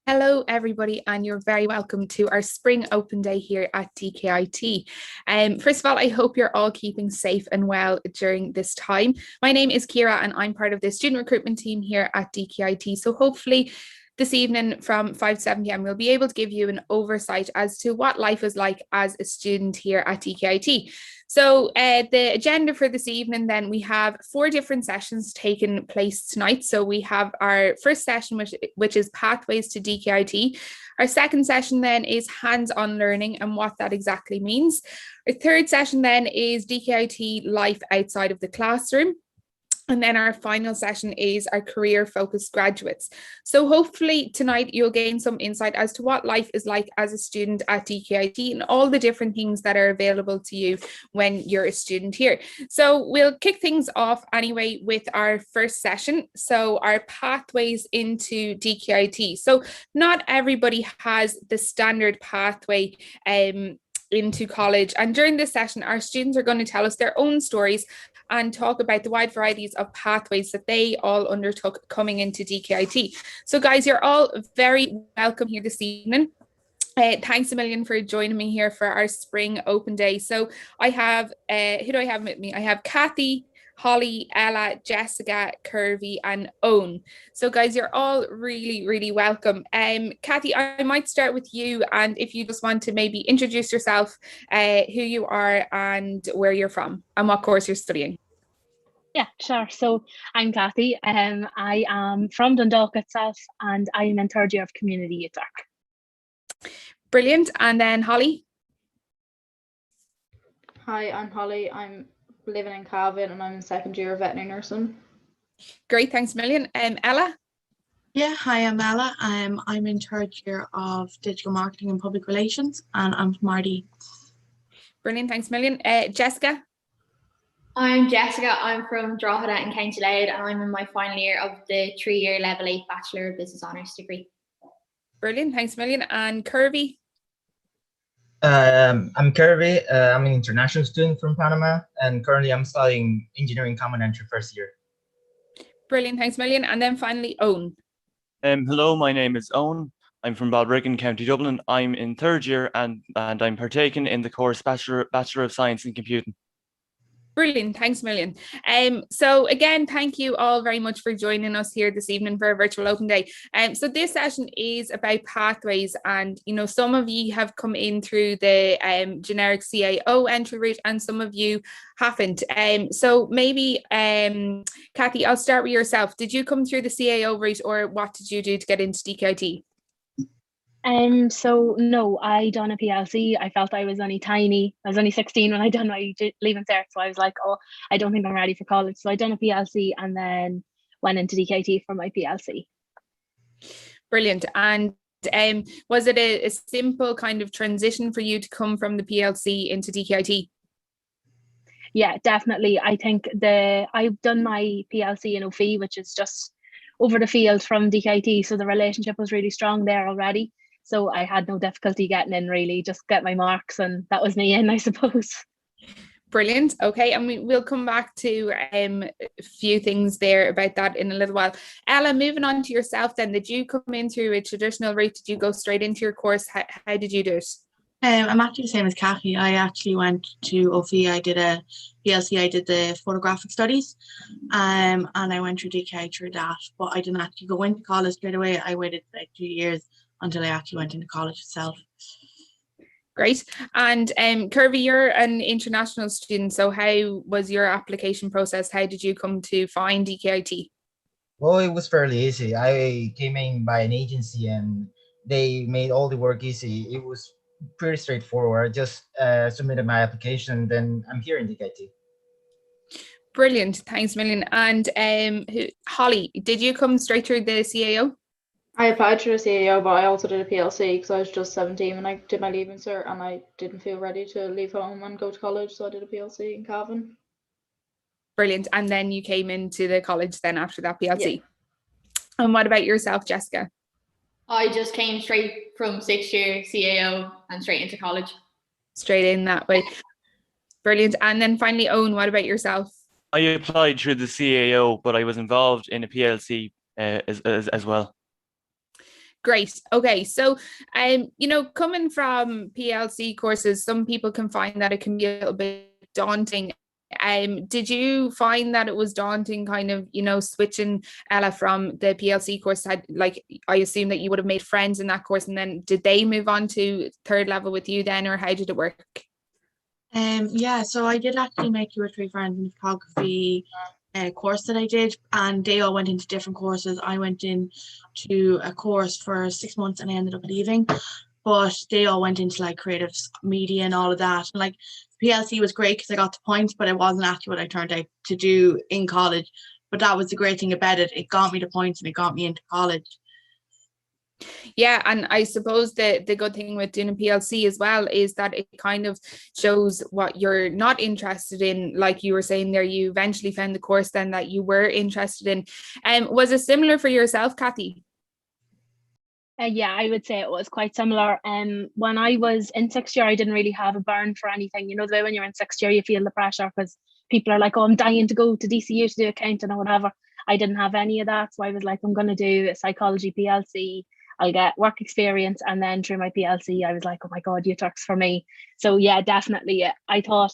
Hello, everybody, and you're very welcome to our spring open day here at DkIT. First of all, I hope you're all keeping safe and well during this time. My name is Kira, and I'm part of the student recruitment team here at DkIT. So hopefully, this evening from 5 to 7 p.m., we'll be able to give you an oversight as to what life is like as a student here at DkIT. So the agenda for this evening, then we have 4 different sessions taking place tonight. So we have our first session, which is Pathways to DkIT. Our second session then is hands-on learning and what that exactly means. Our third session then is DkIT life outside of the classroom. And then our final session is our career-focused graduates. So hopefully tonight you'll gain some insight as to what life is like as a student at DkIT and all the different things that are available to you when you're a student here. So we'll kick things off anyway with our first session. So our pathways into DkIT. So not everybody has the standard pathway into college. And during this session, our students are going to tell us their own stories and talk about the wide varieties of pathways that they all undertook coming into DkIT. So guys, you're all very welcome here this evening. Thanks a million for joining me here for our spring open day. So I have, who do I have with me? I have Kathy, Holly, Ella, Jessica, Curvy, and Owen. So guys, you're all really, really welcome. Kathy, I might start with you, and if you just want to maybe introduce yourself, who you are and where you're from and what course you're studying. Yeah, sure. So I'm Kathy. I am from Dundalk itself, and I'm in third year of community youth work. Brilliant. And then Holly. Hi, I'm Holly. I'm living in Cavan and I'm in second year of veterinary nursing. Great, thanks a million. Ella? Yeah, hi, I'm Ella. I'm in third year of digital marketing and public relations, and I'm from RD. Brilliant, thanks a million. Jessica? I'm Jessica. I'm from Drogheda in County Louth, and I'm in my final year of the 3-year level 8 Bachelor of Business Honours degree. Brilliant, thanks a million. And Curvy? I'm Kirby. I'm an international student from Panama, and currently I'm studying engineering common entry first year. Brilliant, thanks a million. And then finally, Owen. Hello, my name is Owen. I'm from Balbriggan, County Dublin. I'm in third year and I'm partaking in the course Bachelor of Science in Computing. Brilliant, thanks a million. So again, thank you all very much for joining us here this evening for a virtual open day. So this session is about pathways, and some of you have come in through the generic CAO entry route and some of you haven't. So maybe Kathy, I'll start with yourself. Did you come through the CAO route, or what did you do to get into DkIT? So no, I done a PLC. I felt I was only tiny. I was only 16 when I done my leaving cert, so I was like, oh, I don't think I'm ready for college. So I done a PLC and then went into DkIT for my PLC. Brilliant. And was it a simple kind of transition for you to come from the PLC into DkIT? Yeah, definitely. I think I've done my PLC in OFI, which is just over the field from DkIT, so the relationship was really strong there already. So I had no difficulty getting in, really, just get my marks, and that was me in, I suppose. Brilliant. Okay, and we'll come back to a few things there about that in a little while. Ella, moving on to yourself then, did you come in through a traditional route? Did you go straight into your course? How did you do it? I'm actually the same as Kathy. I actually went to OFI. I did a PLC. I did the photographic studies, and I went through DkIT through that. But I didn't actually go into college straight away. I waited like 2 years until I actually went into college itself. Great. And Curvy, you're an international student. So how was your application process? How did you come to find DkIT? Well, it was fairly easy. I came in by an agency and they made all the work easy. It was pretty straightforward. I just submitted my application, then I'm here in DkIT. Brilliant. Thanks a million. And Holly, did you come straight through the CAO? I applied for a CAO, but I also did a PLC because I was just 17 when I did my leaving cert and I didn't feel ready to leave home and go to college, so I did a PLC in Cavan. Brilliant. And then you came into the college then after that PLC. Yeah. And what about yourself, Jessica? I just came straight from 6th year CAO and straight into college. Straight in that way. Brilliant. And then finally, Owen, what about yourself? I applied through the CAO, but I was involved in a PLC as well. Great. Okay. So, coming from PLC courses, some people can find that it can be a little bit daunting. Did you find that it was daunting kind of, switching Ella from the PLC course? I assume that you would have made friends in that course, and then did they move on to third level with you then, or how did it work? Yeah, so I did actually make 2 or 3 friends in the photography course that I did, and they all went into different courses. I went into a course for 6 months and I ended up leaving, but they all went into like creative media and all of that. And like PLC was great because I got the points, but it wasn't actually what I turned out to do in college. But that was the great thing about it. It got me the points and it got me into college. Yeah, and I suppose the good thing with doing a PLC as well is that it kind of shows what you're not interested in. Like you were saying there, you eventually found the course then that you were interested in. Was it similar for yourself, Kathy? Yeah, I would say it was quite similar. When I was in 6th year, I didn't really have a burn for anything. You know, the way when you're in 6th year, you feel the pressure because people are like, "Oh, I'm dying to go to DCU to do accounting or whatever." I didn't have any of that, so I was like, "I'm going to do a psychology PLC. I'll get work experience," and then through my PLC, I was like, "Oh my God, UTUC's for me." So yeah, definitely. I thought,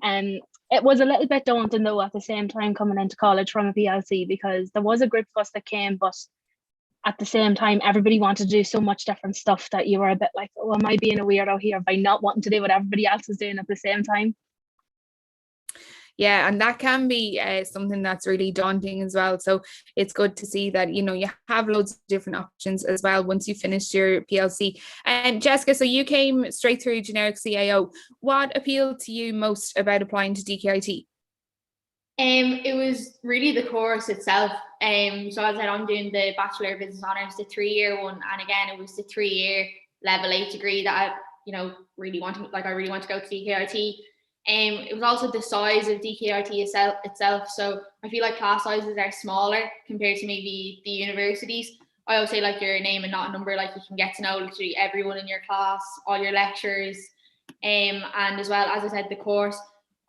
it was a little bit daunting though at the same time coming into college from a PLC because there was a group of us that came, but at the same time, everybody wanted to do so much different stuff that you were a bit like, "Oh, am I being a weirdo here by not wanting to do what everybody else is doing at the same time?" Yeah, and that can be something that's really daunting as well. So it's good to see that, you have loads of different options as well once you finish your PLC. And Jessica, so you came straight through generic CAO. What appealed to you most about applying to DkIT? It was really the course itself. So as I said, I'm doing the Bachelor of Business Honours, the 3-year one, and again, it was the 3-year level 8 degree that I really want to go to DkIT. It was also the size of DkIT itself. So I feel like class sizes are smaller compared to maybe the universities. I always say like your name and not a number, like you can get to know literally everyone in your class, all your lecturers, and as well, as I said, the course.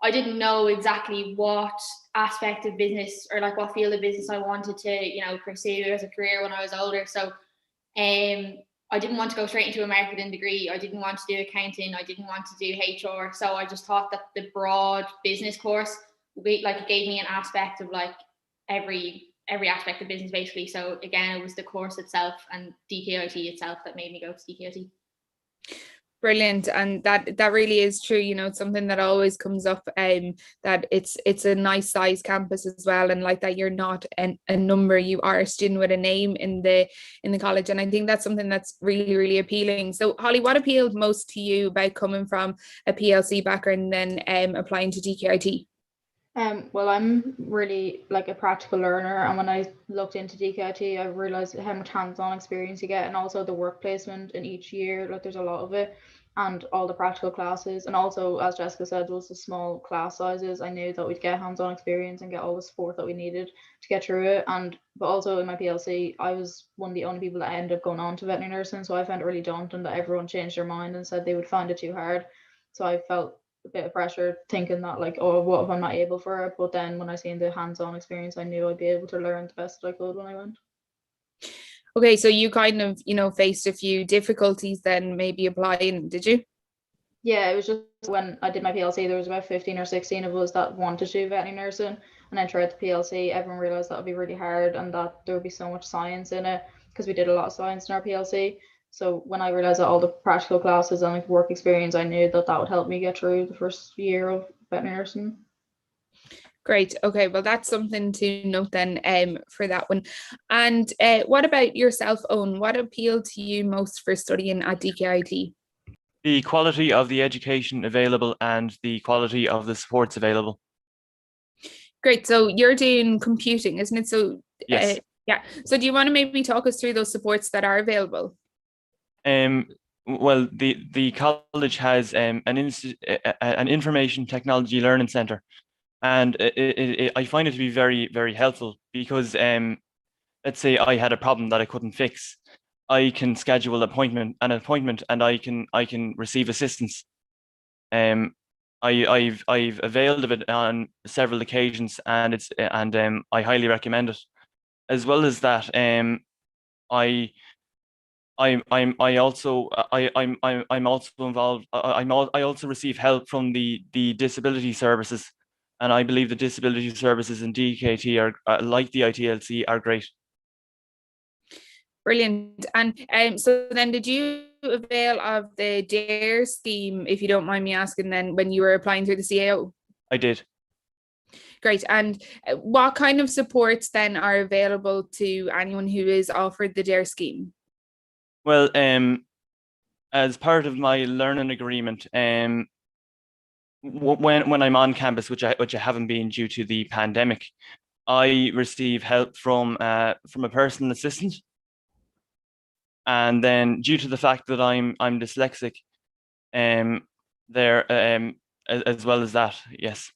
I didn't know exactly what aspect of business or like what field of business I wanted to, pursue as a career when I was older. So I didn't want to go straight into a marketing degree. I didn't want to do accounting. I didn't want to do HR. So I just thought that the broad business course, it gave me an aspect of like every aspect of business basically. So again, it was the course itself and DkIT itself that made me go to DkIT. Brilliant, and that really is true. It's something that always comes up. That it's a nice size campus as well, and like that you're not a number, you are a student with a name in the college, and I think that's something that's really really appealing. So Holly, what appealed most to you about coming from a PLC background and then applying to DkIT? Well, I'm really like a practical learner, and when I looked into DkIT, I realized how much hands-on experience you get, and also the work placement in each year. Like, there's a lot of it, and all the practical classes, and also, as Jessica said, was the small class sizes. I knew that we'd get hands-on experience and get all the support that we needed to get through it. But also in my PLC, I was one of the only people that ended up going on to veterinary nursing, so I found it really daunting that everyone changed their mind and said they would find it too hard. So I felt a bit of pressure thinking that like, oh, what if I'm not able for it? But then when I seen the hands-on experience, I knew I'd be able to learn the best that I could when I went. Okay, so you kind of, faced a few difficulties then maybe applying, did you? Yeah, it was just when I did my PLC, there was about 15 or 16 of us that wanted to do veterinary nursing. And then throughout the PLC, everyone realised that would be really hard and that there would be so much science in it because we did a lot of science in our PLC. So when I realised that all the practical classes and like work experience, I knew that would help me get through the first year of veterinary nursing. Great. Okay. Well, that's something to note then for that one. And what about yourself, Owen? What appealed to you most for studying at DkIT? The quality of the education available and the quality of the supports available. Great. So you're doing computing, isn't it? So yes. Yeah. So do you want to maybe talk us through those supports that are available? Well, the college has an information technology learning center, and I find it to be very very helpful because let's say I had a problem that I couldn't fix, I can schedule an appointment, and I can receive assistance. I've availed of it on several occasions, and I highly recommend it. As well as that, I I also I'm also involved. I also receive help from the disability services, and I believe the disability services in DkIT are like the ITLC are great. Brilliant. And so then did you avail of the DARE scheme, if you don't mind me asking, then when you were applying through the CAO? I did. Great. And what kind of supports then are available to anyone who is offered the DARE scheme? Well, as part of my learning agreement, when I'm on campus, which I haven't been due to the pandemic, I receive help from a personal assistant. And then due to the fact that I'm dyslexic, there as well as that, yes.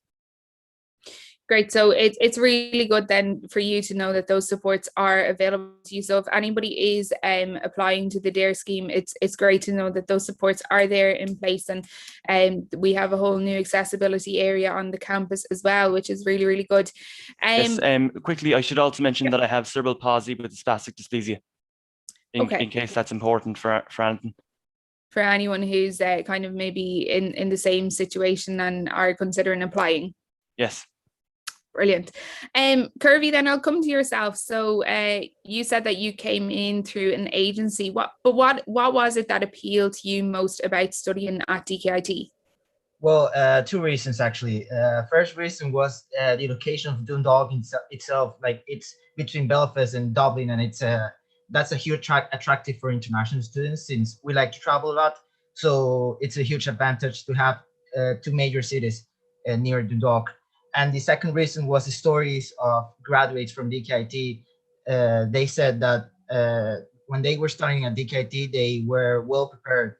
Great. So it's really good then for you to know that those supports are available to you. So if anybody is applying to the DARE scheme, it's great to know that those supports are there in place. And we have a whole new accessibility area on the campus as well, which is really, really good. Yes, quickly, I should also mention that I have cerebral palsy with spastic dysplasia, in case that's important for anything. For anyone who's kind of maybe in the same situation and are considering applying. Yes. Brilliant. Kirby, then I'll come to yourself. So you said that you came in through an agency. What was it that appealed to you most about studying at DkIT? Well, two reasons actually. First reason was the location of Dundalk itself. Like, it's between Belfast and Dublin, and that's a huge attractive for international students since we like to travel a lot. So it's a huge advantage to have two major cities near Dundalk. And the second reason was the stories of graduates from DkIT. They said that when they were studying at DkIT, they were well prepared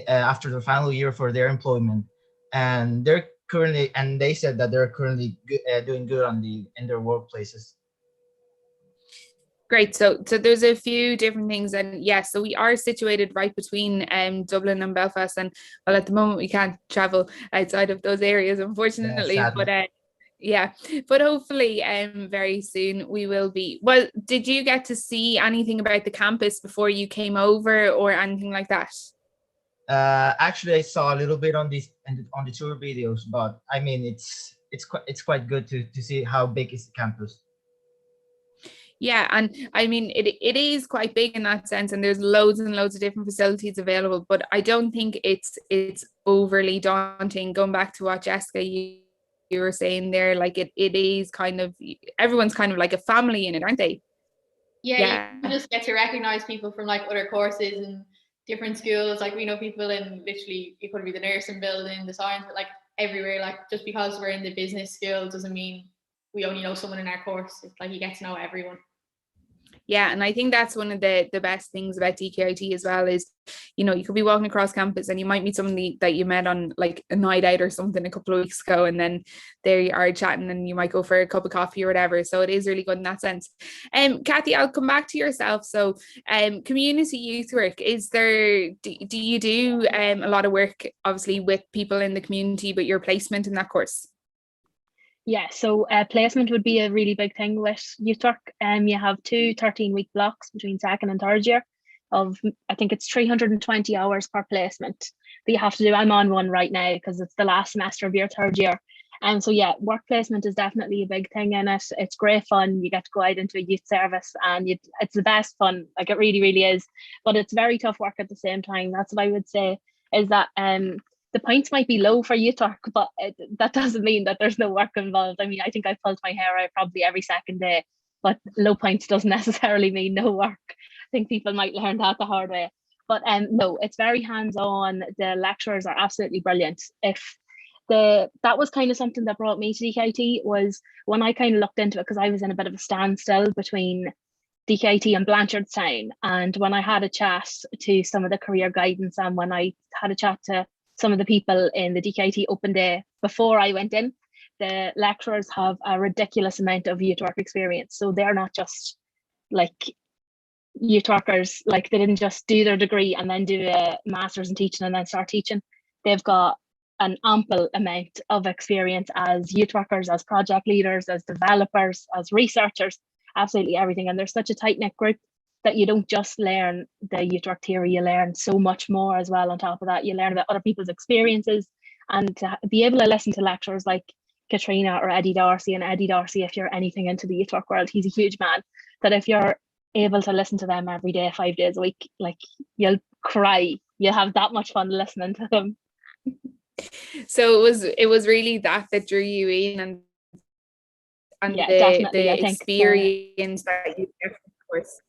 after the final year for their employment, and they said that they're currently doing good in their workplaces. Great. So there's a few different things, and yes, so we are situated right between Dublin and Belfast, and well, at the moment we can't travel outside of those areas, unfortunately. Yeah, but hopefully very soon we will be. Well, did you get to see anything about the campus before you came over or anything like that? Actually, I saw a little bit on the tour videos, but I mean, it's quite good to see how big is the campus. Yeah, and I mean, it is quite big in that sense, and there's loads and loads of different facilities available, but I don't think it's overly daunting. Going back to what Jessica, you were saying there, like it is kind of, everyone's kind of like a family in it, aren't they? Yeah. You just get to recognize people from like other courses and different schools. Like, we know people in literally, it could be the nursing building, the science, but like everywhere. Like, just because we're in the business school doesn't mean we only know someone in our course. It's like you get to know everyone. Yeah, and I think that's one of the best things about DkIT as well is, you know, you could be walking across campus and you might meet somebody that you met on like a night out or something a couple of weeks ago, and then there you are chatting and you might go for a cup of coffee or whatever. So it is really good in that sense. Kathy, I'll come back to yourself. So community youth work, is there, do you do a lot of work obviously with people in the community, but your placement in that course? Yeah, so placement would be a really big thing with youth work. You have two 13-week blocks between second and third year of, I think it's 320 hours per placement that you have to do. I'm on one right now because it's the last semester of your third year. And so yeah, work placement is definitely a big thing in it. It's great fun. You get to go out into a youth service and it's the best fun. Like, it really, really is. But it's very tough work at the same time. That's what I would say, is that the points might be low for youth work, but that doesn't mean that there's no work involved. I mean, I think I pulled my hair out probably every second day, but low points doesn't necessarily mean no work. I think people might learn that the hard way. But no, it's very hands-on. The lecturers are absolutely brilliant. That was kind of something that brought me to DkIT, was when I kind of looked into it, because I was in a bit of a standstill between DkIT and Blanchardstown. And when I had a chat to some of the career guidance, and when I had a chat to some of the people in the DkIT open day before I went in, the lecturers have a ridiculous amount of youth work experience. So they're not just like youth workers, like they didn't just do their degree and then do a master's in teaching and then start teaching. They've got an ample amount of experience as youth workers, as project leaders, as developers, as researchers, absolutely everything. And there's such a tight-knit group. that you don't just learn the UTROC theory, you learn so much more as well. On top of that, you learn about other people's experiences, and to be able to listen to lecturers like Katrina or Eddie Darcy. And Eddie Darcy, if you're anything into the UTROC world, he's a huge man, that if you're able to listen to them every day, 5 days a week, like, you'll cry. You'll have that much fun listening to them. So it was really that drew you in, and yeah, the experience that you get, of course.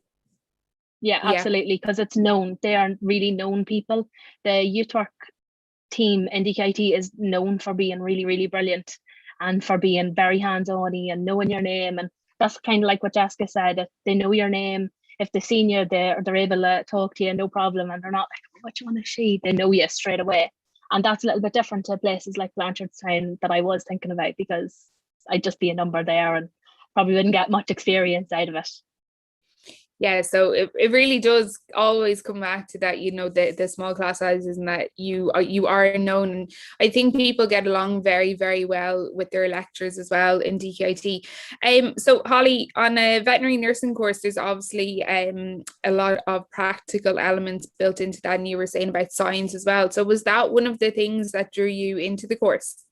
Yeah, absolutely, because it's known. They are really known people. The UTROC team in DkIT is known for being really, really brilliant, and for being very hands-on and knowing your name. And that's kind of like what Jessica said, that they know your name. If they seen you, they're able to talk to you, no problem. And they're not like, which one is she? They know you straight away. And that's a little bit different to places like Blanchardstown that I was thinking about, because I'd just be a number there and probably wouldn't get much experience out of it. Yeah, so it really does always come back to that, you know, the small class sizes, and that you are known. And I think people get along very, very well with their lecturers as well in DkIT. So Holly, on a veterinary nursing course, there's obviously a lot of practical elements built into that, and you were saying about science as well. So was that one of the things that drew you into the course?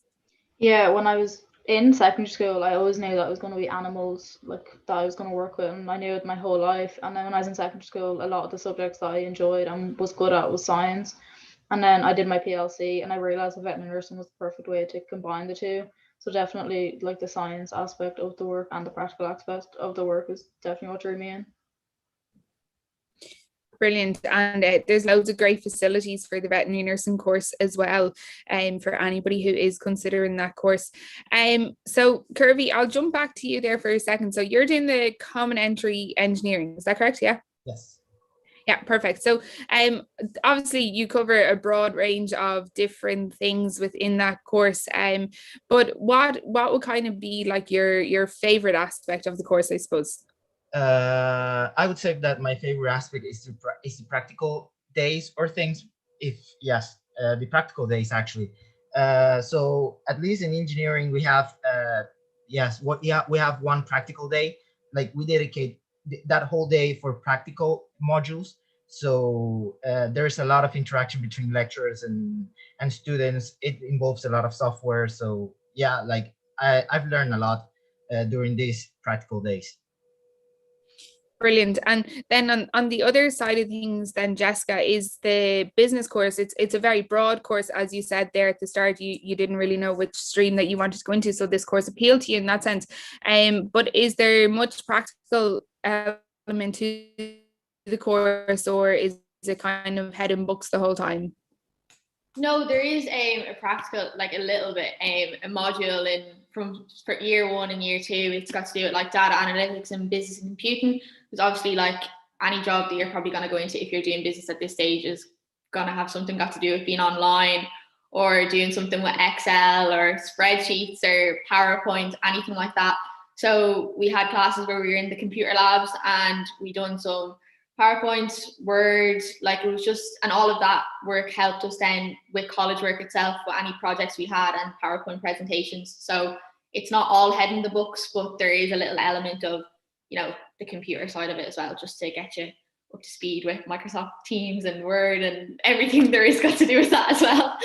Yeah, when I was in secondary school, I always knew that it was going to be animals, like, that I was going to work with, and I knew it my whole life. And then when I was in secondary school, a lot of the subjects that I enjoyed and was good at was science. And then I did my PLC, and I realized that veterinary nursing was the perfect way to combine the two. So definitely, like, the science aspect of the work and the practical aspect of the work is definitely what drew me in. Brilliant. And there's loads of great facilities for the veterinary nursing course as well, for anybody who is considering that course. So Kirby, I'll jump back to you there for a second. So you're doing the common entry engineering, is that correct? Yeah. Yes. Yeah, perfect. So obviously you cover a broad range of different things within that course. But what would kind of be like your favorite aspect of the course, I suppose? I would say that my favorite aspect is the practical days or things. The practical days actually. So at least in engineering we have we have one practical day. Like, we dedicate that whole day for practical modules. So there's a lot of interaction between lecturers and students. It involves a lot of software. So yeah, like I've learned a lot during these practical days. Brilliant. And then on the other side of things then, Jessica, is the business course. It's a very broad course, as you said there at the start. You didn't really know which stream that you wanted to go into, so this course appealed to you in that sense. But is there much practical element to the course, or is it kind of head in books the whole time? No, there is a practical, like a little bit, a module for year 1 and year 2. It's got to do with like data analytics and business and computing. Because obviously, like any job that you're probably going to go into if you're doing business at this stage is going to have something got to do with being online, or doing something with Excel or spreadsheets or PowerPoint, anything like that. So we had classes where we were in the computer labs and we done some PowerPoint, Word, like it was just, and all of that work helped us then with college work itself, with any projects we had and PowerPoint presentations. So it's not all head in the books, but there is a little element of, you know, the computer side of it as well, just to get you up to speed with Microsoft Teams and Word and everything there is got to do with that as well.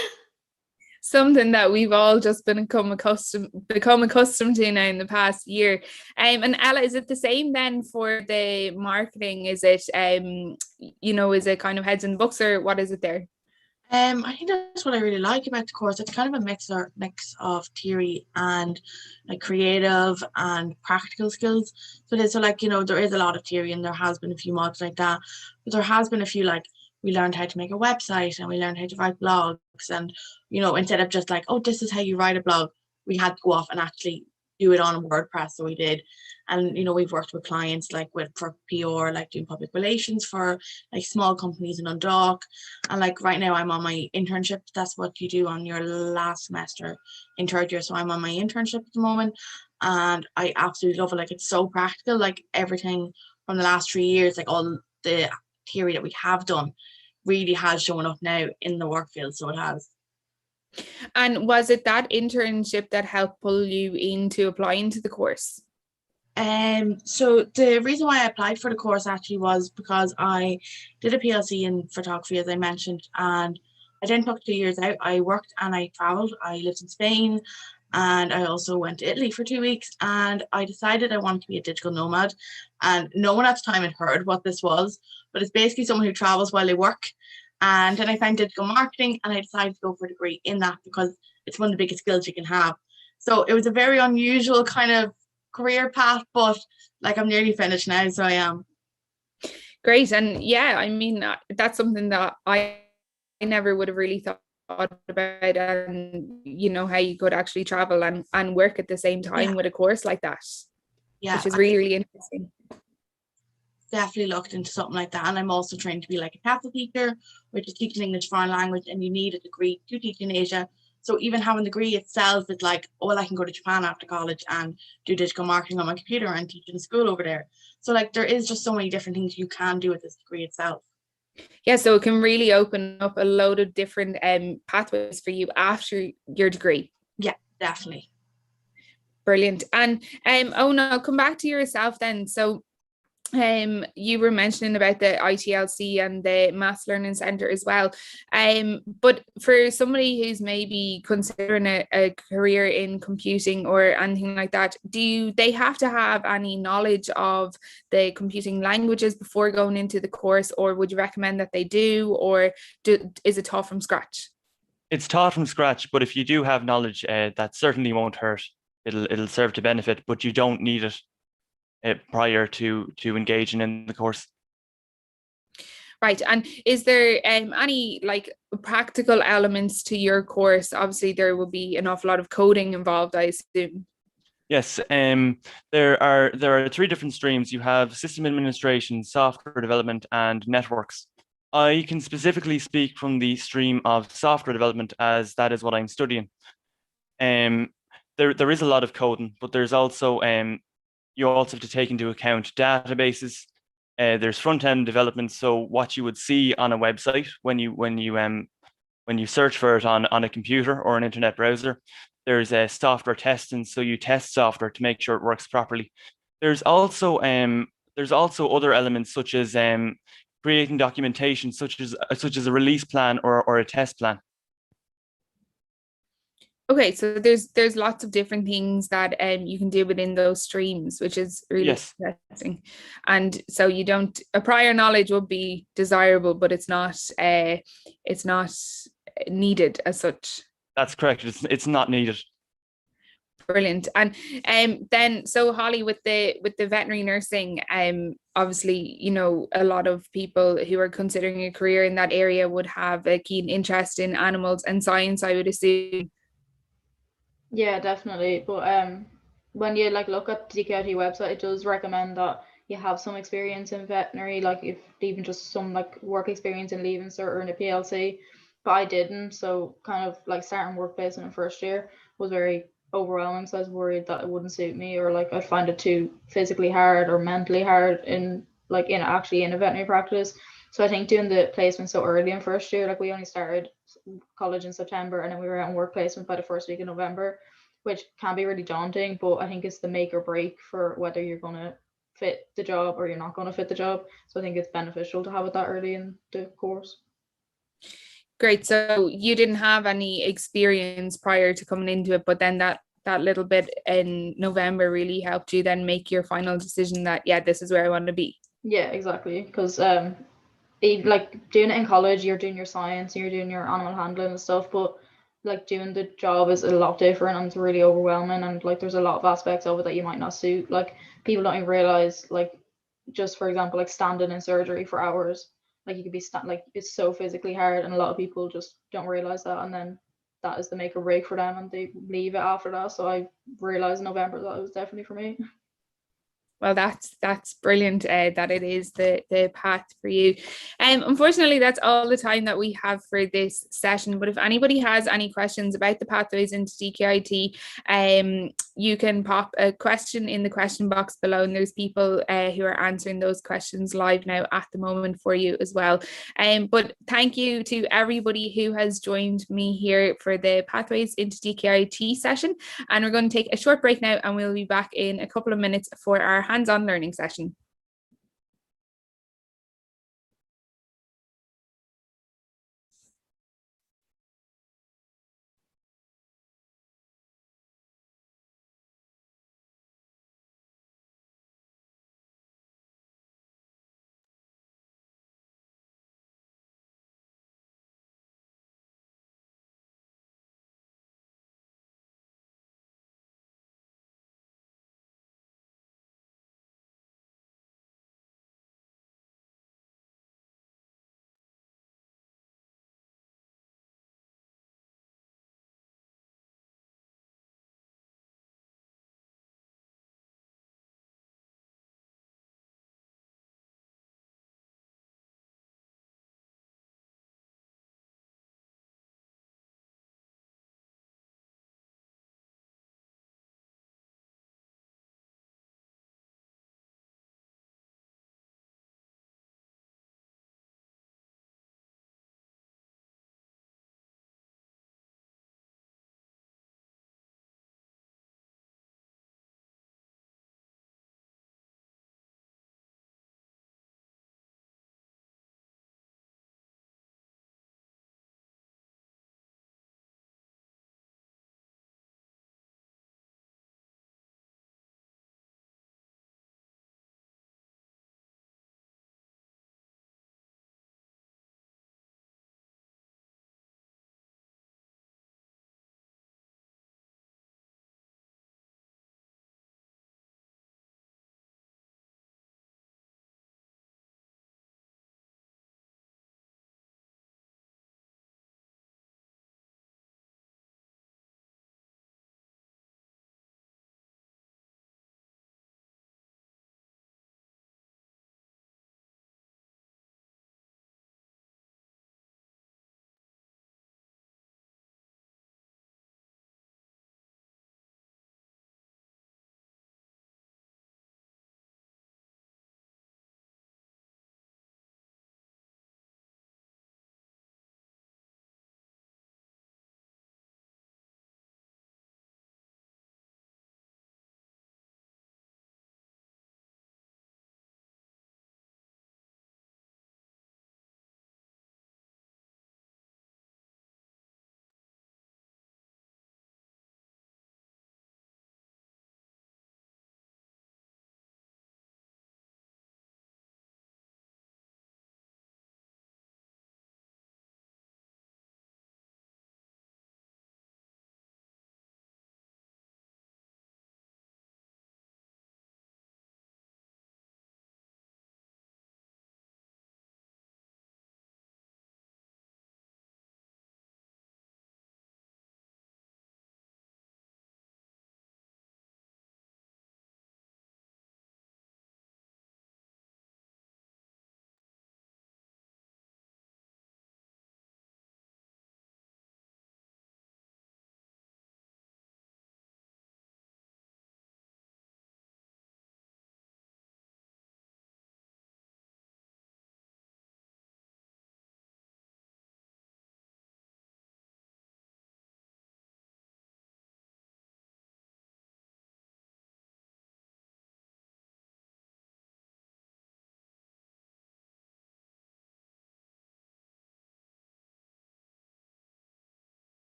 Something that we've all just become accustomed to now in the past year. And Ella, is it the same then for the marketing? Is it is it kind of heads in books, or what is it there? I think that's what I really like about the course. It's kind of a mix of theory and like creative and practical skills. So there is a lot of theory, and there has been a few mods like that, but there has been a few, like, we learned how to make a website and we learned how to write blogs, and instead of just like, oh, this is how you write a blog, we had to go off and actually do it on WordPress. So we did. And we've worked with clients for PR, like doing public relations for like small companies in Dundalk. And like right now I'm on my internship. That's what you do on your last semester in third year. So I'm on my internship at the moment, and I absolutely love it. Like, it's so practical, like everything from the last 3 years, like all the theory that we have done really has shown up now in the work field. So it has. And was it that internship that helped pull you into applying to the course? So the reason why I applied for the course actually was because I did a PLC in photography, as I mentioned, and I then took 2 years out. I worked and I traveled. I lived in Spain, and I also went to Italy for 2 weeks, and I decided I wanted to be a digital nomad. And no one at the time had heard what this was, but it's basically someone who travels while they work. And then I found digital marketing, and I decided to go for a degree in that because it's one of the biggest skills you can have. So it was a very unusual kind of career path, but like I'm nearly finished now, so I am. Great. And yeah, I mean, that's something that I never would have really thought about, and you know, how you could actually travel and work at the same time with a course like that, which is really, really interesting. Definitely looked into something like that. And I'm also trained to be like a Catholic teacher, which is teaching English foreign language, and you need a degree to teach in Asia. So even having a degree itself is like, oh, well, I can go to Japan after college and do digital marketing on my computer and teach in a school over there. So like there is just so many different things you can do with this degree itself. Yeah, so it can really open up a load of different pathways for you after your degree. Yeah, definitely. Brilliant. And oh no, I'll come back to yourself then. So you were mentioning about the ITLC and the Maths Learning Centre as well. But for somebody who's maybe considering a career in computing or anything like that, do they have to have any knowledge of the computing languages before going into the course, or would you recommend that they do, or is it taught from scratch? It's taught from scratch, but if you do have knowledge, that certainly won't hurt. It'll serve to benefit, but you don't need it prior to engaging in the course. Right. And is there any like practical elements to your course? Obviously, there will be an awful lot of coding involved, I assume. Yes, there are three different streams. You have system administration, software development, and networks. I can specifically speak from the stream of software development, as that is what I'm studying. There is a lot of coding, but there's also you also have to take into account databases. There's front-end development, so what you would see on a website when you search for it on a computer or an internet browser. There's a software testing, so you test software to make sure it works properly. There's also other elements such as creating documentation, such as a release plan or a test plan. Okay, so there's lots of different things that you can do within those streams, which is really interesting. And so you don't, a prior knowledge would be desirable, but it's not needed as such. That's correct. It's not needed. Brilliant. And then so Holly, with the veterinary nursing, obviously, you know, a lot of people who are considering a career in that area would have a keen interest in animals and science, I would assume. Yeah, definitely. But when you like look at the DkIT website, it does recommend that you have some experience in veterinary, like if even just some like work experience in Leaving Cert or in a PLC. But I didn't, so kind of like starting work placement in first year was very overwhelming. So I was worried that it wouldn't suit me, or like I'd find it too physically hard or mentally hard in actually in a veterinary practice. So I think doing the placement so early in first year, like we only started college in September and then we were out in work placement by the first week of November, which can be really daunting, but I think it's the make or break for whether you're going to fit the job or you're not going to fit the job. So I think it's beneficial to have it that early in the course. Great. So you didn't have any experience prior to coming into it, but then that little bit in November really helped you then make your final decision that, yeah, this is where I want to be. Yeah, exactly. Because like doing it in college, you're doing your science, you're doing your animal handling and stuff, but like doing the job is a lot different and it's really overwhelming, and like there's a lot of aspects of it that you might not suit. Like people don't even realize, like just for example, like standing in surgery for hours, like you could be like it's so physically hard, and a lot of people just don't realize that, and then that is the make or break for them and they leave it after that. So I realized in November that it was definitely for me. Well, that's brilliant that it is the path for you. Unfortunately, that's all the time that we have for this session. But if anybody has any questions about the pathways into DkIT, you can pop a question in the question box below, and there's people who are answering those questions live now at the moment for you as well. But thank you to everybody who has joined me here for the pathways into DkIT session. And we're going to take a short break now, and we'll be back in a couple of minutes for our hands-on learning session.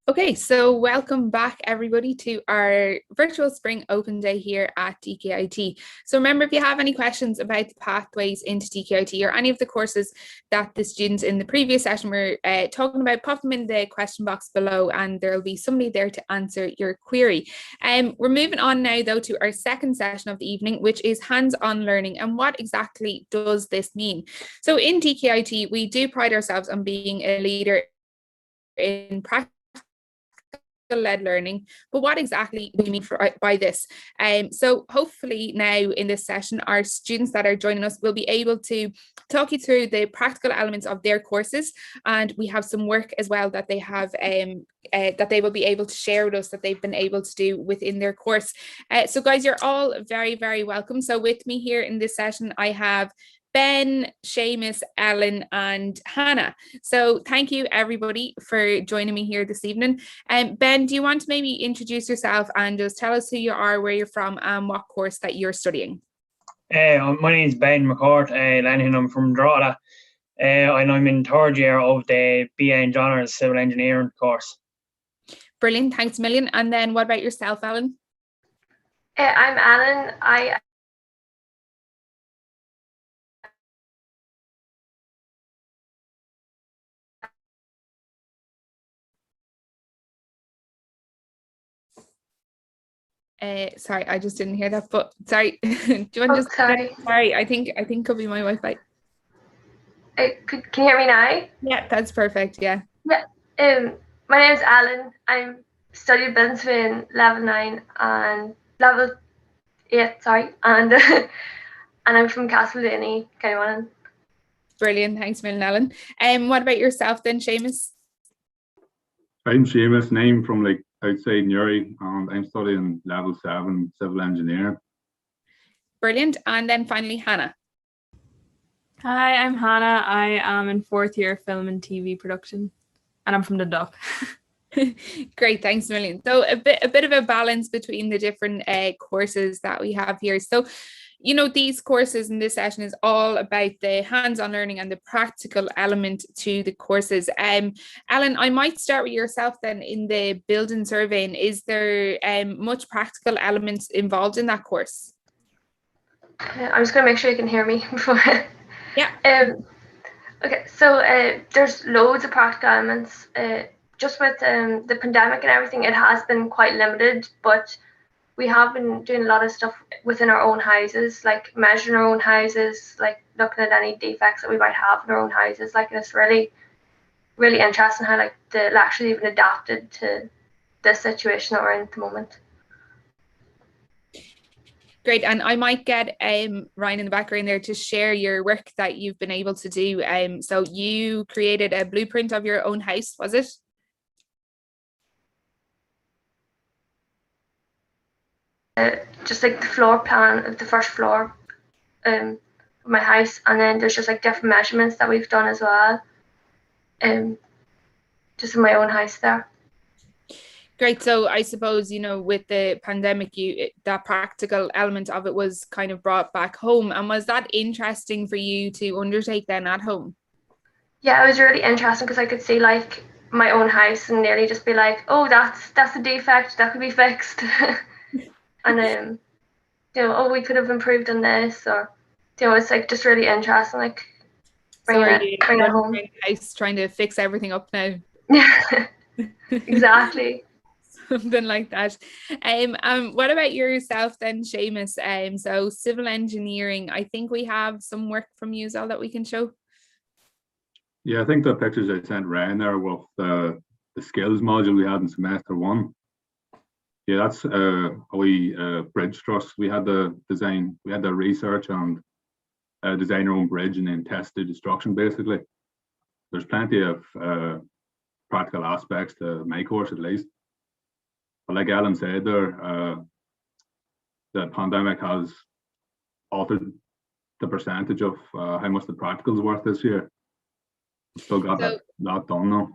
Okay, so welcome back everybody to our virtual Spring Open Day here at DkIT. So remember, if you have any questions about the pathways into DkIT or any of the courses that the students in the previous session were talking about, pop them in the question box below and there'll be somebody there to answer your query. We're moving on now though to our second session of the evening, which is hands-on learning. And what exactly does this mean? So in DkIT, we do pride ourselves on being a leader in practice led learning, but what exactly do we mean by this? So hopefully now in this session, our students that are joining us will be able to talk you through the practical elements of their courses, and we have some work as well that they have that they will be able to share with us that they've been able to do within their course. So guys, you're all very, very welcome. So with me here in this session, I have Ben, Seamus, Ellen, and Hannah. So thank you everybody for joining me here this evening. Ben, do you want to maybe introduce yourself and just tell us who you are, where you're from, and what course that you're studying? My name is Ben McCourt, and I'm from Drogheda, and I'm in third year of the BA in Honours Civil Engineering course. Brilliant, thanks a million. And then what about yourself, Ellen? I'm Alan. Sorry, I just didn't hear that, but sorry. Do you want to just sorry. Sorry, I think could be my Wi-Fi. Can you hear me now? Yeah, that's perfect. Yeah. Yeah. My name's Alan. I'm studying business in level 9 and level 8. Sorry, and and I'm from Castlevania, County. Brilliant. Thanks, Millen Ellen. What about yourself then, Seamus? I'm Seamus, and I'm from outside Newry, and I'm studying level 7 civil engineering. Brilliant. And then finally, Hannah. Hi, I'm Hannah. I am in 4th year film and TV production, and I'm from Dundalk. Great, thanks a million. So a bit of a balance between the different courses that we have here. So, you know, these courses in this session is all about the hands-on learning and the practical element to the courses. Ellen, I might start with yourself then in the building surveying. Is there much practical elements involved in that course? I'm just going to make sure you can hear me before. Yeah. Okay, so there's loads of practical elements. Just with the pandemic and everything, it has been quite limited, but we have been doing a lot of stuff within our own houses, like measuring our own houses, like looking at any defects that we might have in our own houses. Like, it's really, really interesting how like the lectures even adapted to this situation that we're in at the moment. Great, and I might get Ryan in the background there to share your work that you've been able to do. So you created a blueprint of your own house, was it? Just like the floor plan of the first floor of my house, and then there's just like different measurements that we've done as well, just in my own house there. Great. So I suppose, you know, with the pandemic, that practical element of it was kind of brought back home. And was that interesting for you to undertake then at home? Yeah, it was really interesting because I could see like my own house and nearly just be like, oh, that's a defect that could be fixed. And you know, oh, we could have improved on this, or you know, it's like just really interesting, like bring it home. House trying to fix everything up now. Yeah, exactly. Something like that. What about yourself then, Seamus? So civil engineering, I think we have some work from you as well that we can show. Yeah, I think the pictures I sent Ryan there with the skills module we had in semester 1. Yeah, that's a wee bridge truss. We had the design, we had the research and design our own bridge and then test the destruction basically. There's plenty of practical aspects to my course at least. But like Ellen said there, the pandemic has altered the percentage of how much the practical's worth this year. Still got that done now.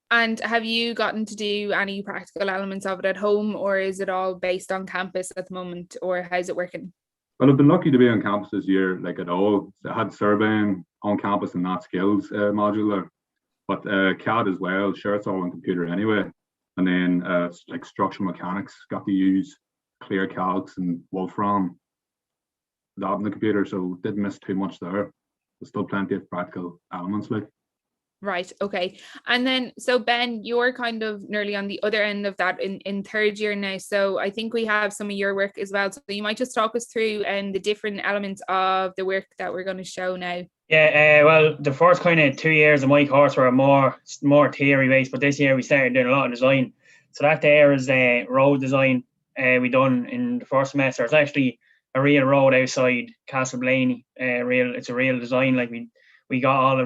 And have you gotten to do any practical elements of it at home, or is it all based on campus at the moment, or how's it working? Well, I've been lucky to be on campus this year, like at all. I had surveying on campus and that skills module there, but CAD as well. Sure, it's all on computer anyway. And then like structural mechanics, got to use clear calcs and Wolfram that on the computer, so didn't miss too much there. There's still plenty of practical elements like. Right. Okay. And then, so Ben, you're kind of nearly on the other end of that in third year now. So I think we have some of your work as well. So you might just talk us through the different elements of the work that we're going to show now. Yeah, well, the first kind of 2 years of my course were more theory based, but this year we started doing a lot of design. So that there is road design we done in the first semester. It's actually a real road outside Castleblaney. It's a real design. Like we got all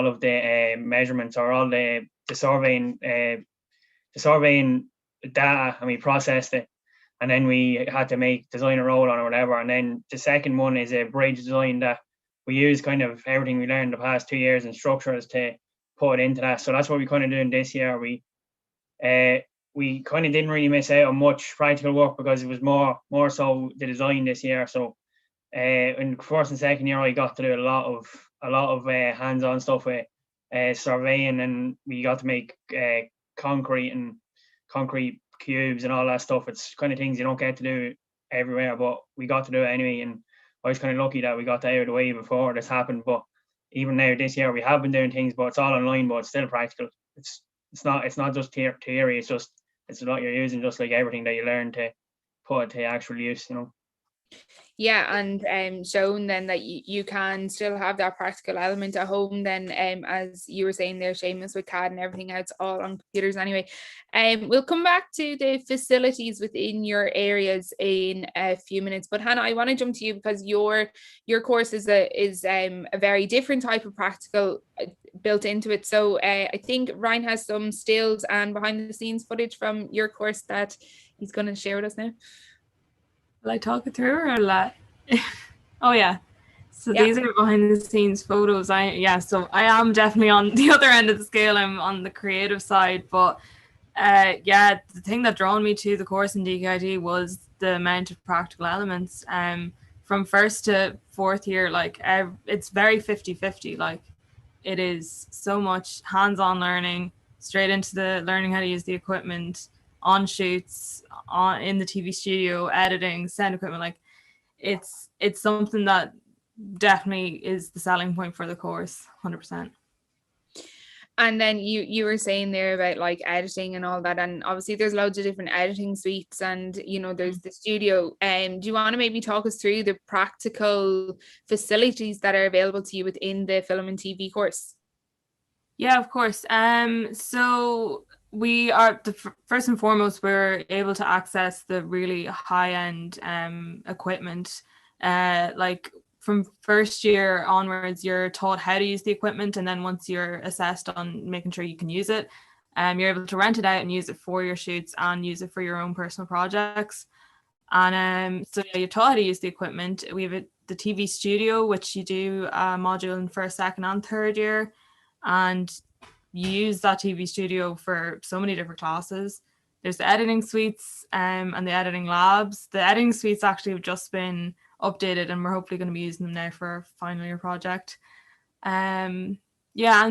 of the measurements or all the surveying data, and we processed it, and then we had to design a road on or whatever. And then the second one is a bridge design that we use kind of everything we learned the past 2 years in structures to put into that. So that's what we kind of doing this year. We kind of didn't really miss out on much practical work because it was more so the design this year. So in first and second year, I got to do a lot of hands-on stuff with surveying, and we got to make concrete cubes and all that stuff. It's kind of things you don't get to do everywhere, but we got to do it anyway. And I was kind of lucky that we got that out of the way before this happened. But even now this year, we have been doing things, but it's all online, but it's still practical. It's not just theory. It's a lot you're using, just like everything that you learn to put to actual use, you know. Yeah, and shown then that you can still have that practical element at home then, as you were saying there, Seamus, with CAD and everything else, all on computers anyway. We'll come back to the facilities within your areas in a few minutes, but Hannah, I want to jump to you because your course is a very different type of practical built into it. So I think Ryan has some stills and behind the scenes footage from your course that he's going to share with us now. Will I talk it through or oh yeah. So these are behind the scenes photos. So I am definitely on the other end of the scale. I'm on the creative side, but the thing that drawn me to the course in DkIT was the amount of practical elements. From first to fourth year, like it's very 50-50. Like it is so much hands-on learning, straight into the learning how to use the equipment, on shoots, in the TV studio, editing, sound equipment. Like it's something that definitely is the selling point for the course, 100%. And then you were saying there about like editing and all that, and obviously there's loads of different editing suites, and there's the studio. Do you want to maybe talk us through the practical facilities that are available to you within the film and TV course? Yeah, of course. So we are first and foremost, we're able to access the really high-end equipment. Like from first year onwards, you're taught how to use the equipment, and then once you're assessed on making sure you can use it, you're able to rent it out and use it for your shoots and use it for your own personal projects. And so you're taught how to use the equipment. We have the TV studio, which you do a module in first, second, and third year, and you use that TV studio for so many different classes. There's the editing suites and the editing labs. The editing suites actually have just been updated, and we're hopefully going to be using them now for our final year project. And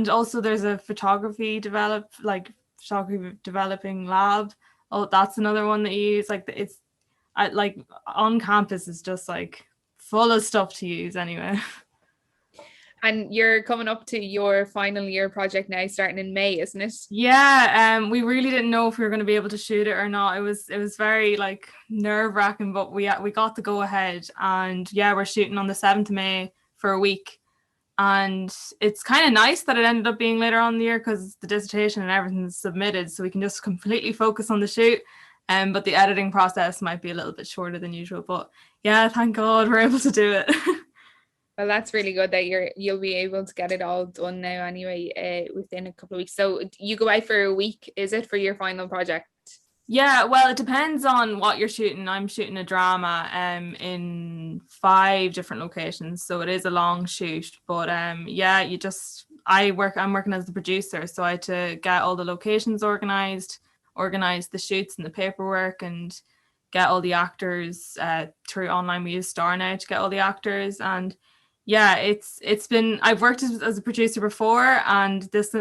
also there's a photography developing lab. Oh, that's another one that you use. Like it's like on campus is just like full of stuff to use anyway. And you're coming up to your final year project now, starting in May, isn't it? Yeah, we really didn't know if we were going to be able to shoot it or not. It was very like nerve-wracking, but we got to go ahead, and we're shooting on the 7th of May for a week. And it's kind of nice that it ended up being later on in the year because the dissertation and everything's submitted, so we can just completely focus on the shoot. But the editing process might be a little bit shorter than usual. But yeah, thank God we're able to do it. Well, that's really good that you'll be able to get it all done now anyway, within a couple of weeks. So you go out for a week, is it, for your final project? Yeah, well, it depends on what you're shooting. I'm shooting a drama in 5 different locations, so it is a long shoot. But I'm working as the producer, so I had to get all the locations organize the shoots and the paperwork, and get all the actors through online. We use Star now to get all the actors, and Yeah, it's been, I've worked as a producer before, and this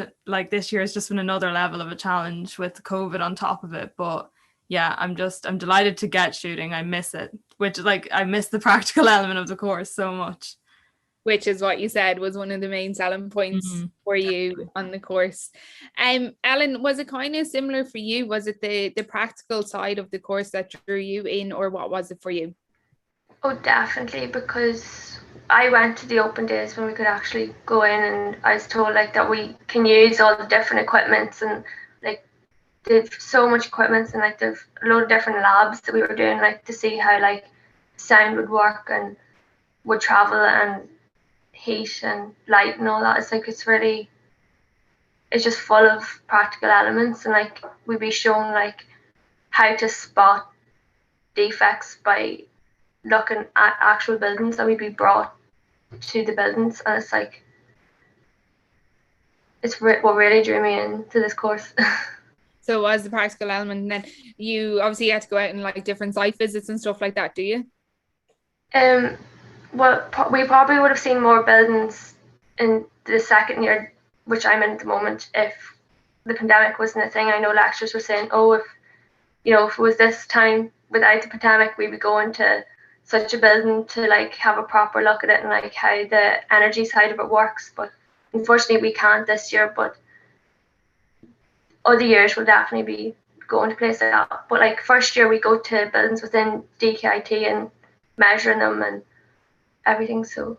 year has just been another level of a challenge with COVID on top of it. But yeah, I'm delighted to get shooting. I miss it, which I miss the practical element of the course so much. Which is what you said was one of the main selling points for you on the course. Ellen, was it kind of similar for you? Was it the practical side of the course that drew you in, or what was it for you? Oh, definitely, because I went to the open days when we could actually go in, and I was told that we can use all the different equipments, and they've so much equipment, and there's a load of different labs that we were doing to see how sound would work and would travel, and heat and light and all that. It's just full of practical elements, and we'd be shown how to spot defects by looking at actual buildings that we'd be brought to the buildings, and what really drew me into this course. So it was the practical element, and then you obviously had to go out and different site visits and stuff like that, do you? Well, we probably would have seen more buildings in the second year, which I'm in at the moment, if the pandemic wasn't a thing. I know lecturers were saying, oh, if it was this time without the pandemic, we'd be going to such a building to have a proper look at it and how the energy side of it works. But unfortunately, we can't this year. But other years will definitely be going to places like that. But first year, we go to buildings within DkIT and measuring them and everything. So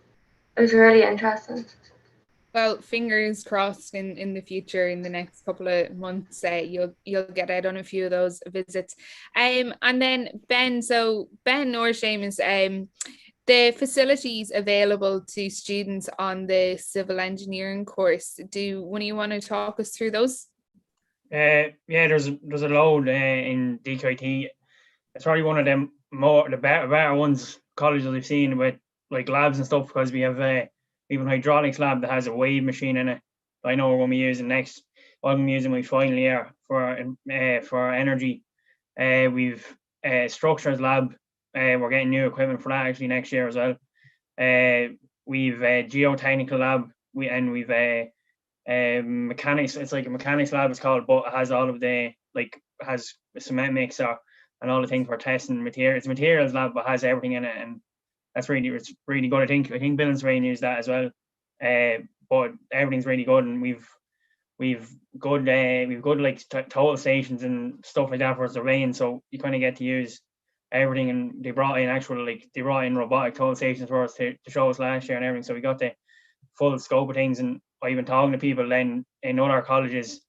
it was really interesting. Well, fingers crossed in the future, in the next couple of months, you'll get out on a few of those visits. And then Ben or Seamus, the facilities available to students on the civil engineering course, do one of you want to talk us through those? Yeah, there's a load in DkIT. It's probably one of them the better ones colleges I've seen with labs and stuff, because we have even hydraulics lab that has a wave machine in it. I know we're going to be using next. I'm going to be using my final year for energy. We've structures lab. We're getting new equipment for that actually next year as well. We've geotechnical lab. We've mechanics. It's like a mechanics lab it's called, but it has all of the has a cement mixer and all the things for testing materials. It's a materials lab, but has everything in it, and it's really good. I think Billings Rain use that as well. But everything's really good, and we've good total stations and stuff like that for surveying. So you kind of get to use everything, and they brought in robotic total stations for us to show us last year and everything. So we got the full scope of things, and I've been talking to people then in other colleges,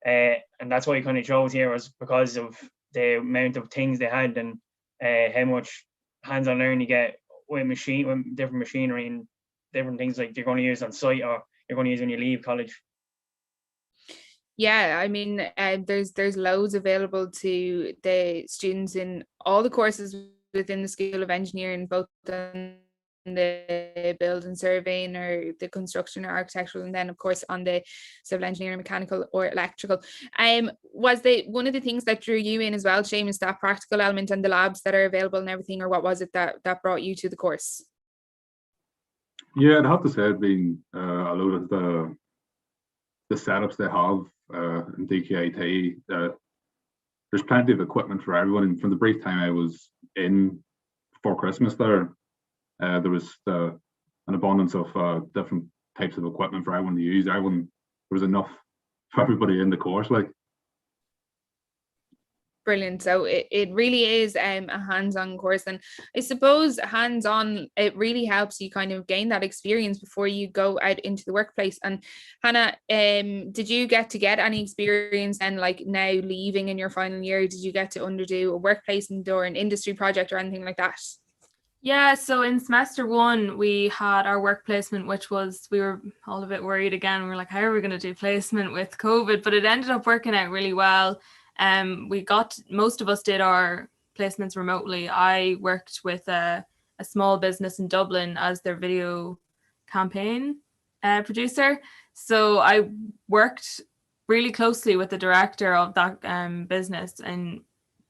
and that's why I kind of chose here, was because of the amount of things they had and how much hands-on learning you get with different machinery and different things you're going to use on site or you're going to use when you leave college. Yeah, I mean, there's loads available to the students in all the courses within the School of Engineering, both on the building surveying or the construction or architectural, and then of course on the civil engineering, mechanical or electrical. Was one of the things that drew you in as well, Seamus, that practical element and the labs that are available and everything, or what was it that brought you to the course? Yeah, I'd have to say it's been a lot of the setups they have in DkIT. There's plenty of equipment for everyone, and from the brief time I was in before Christmas there was an abundance of different types of equipment for everyone to use. There was enough for everybody in the course. Brilliant. So it really is a hands-on course, and I suppose hands-on, it really helps you kind of gain that experience before you go out into the workplace. And Hannah, did you get any experience and now leaving in your final year, did you get to underdo a work placement or an industry project or anything like that? Yeah, so in semester 1, we had our work placement, which was, we were all a bit worried again. We were like, how are we going to do placement with COVID? But it ended up working out really well. Most of us did our placements remotely. I worked with a small business in Dublin as their video campaign producer. So I worked really closely with the director of that business and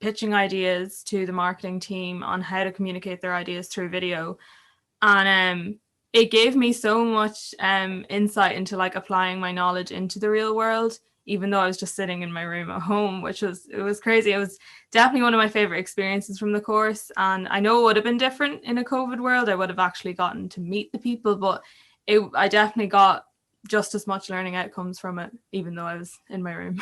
pitching ideas to the marketing team on how to communicate their ideas through video. And it gave me so much insight into like applying my knowledge into the real world, even though I was just sitting in my room at home, it was crazy. It was definitely one of my favorite experiences from the course. And I know it would have been different in a COVID world. I would have actually gotten to meet the people, but I definitely got just as much learning outcomes from it, even though I was in my room.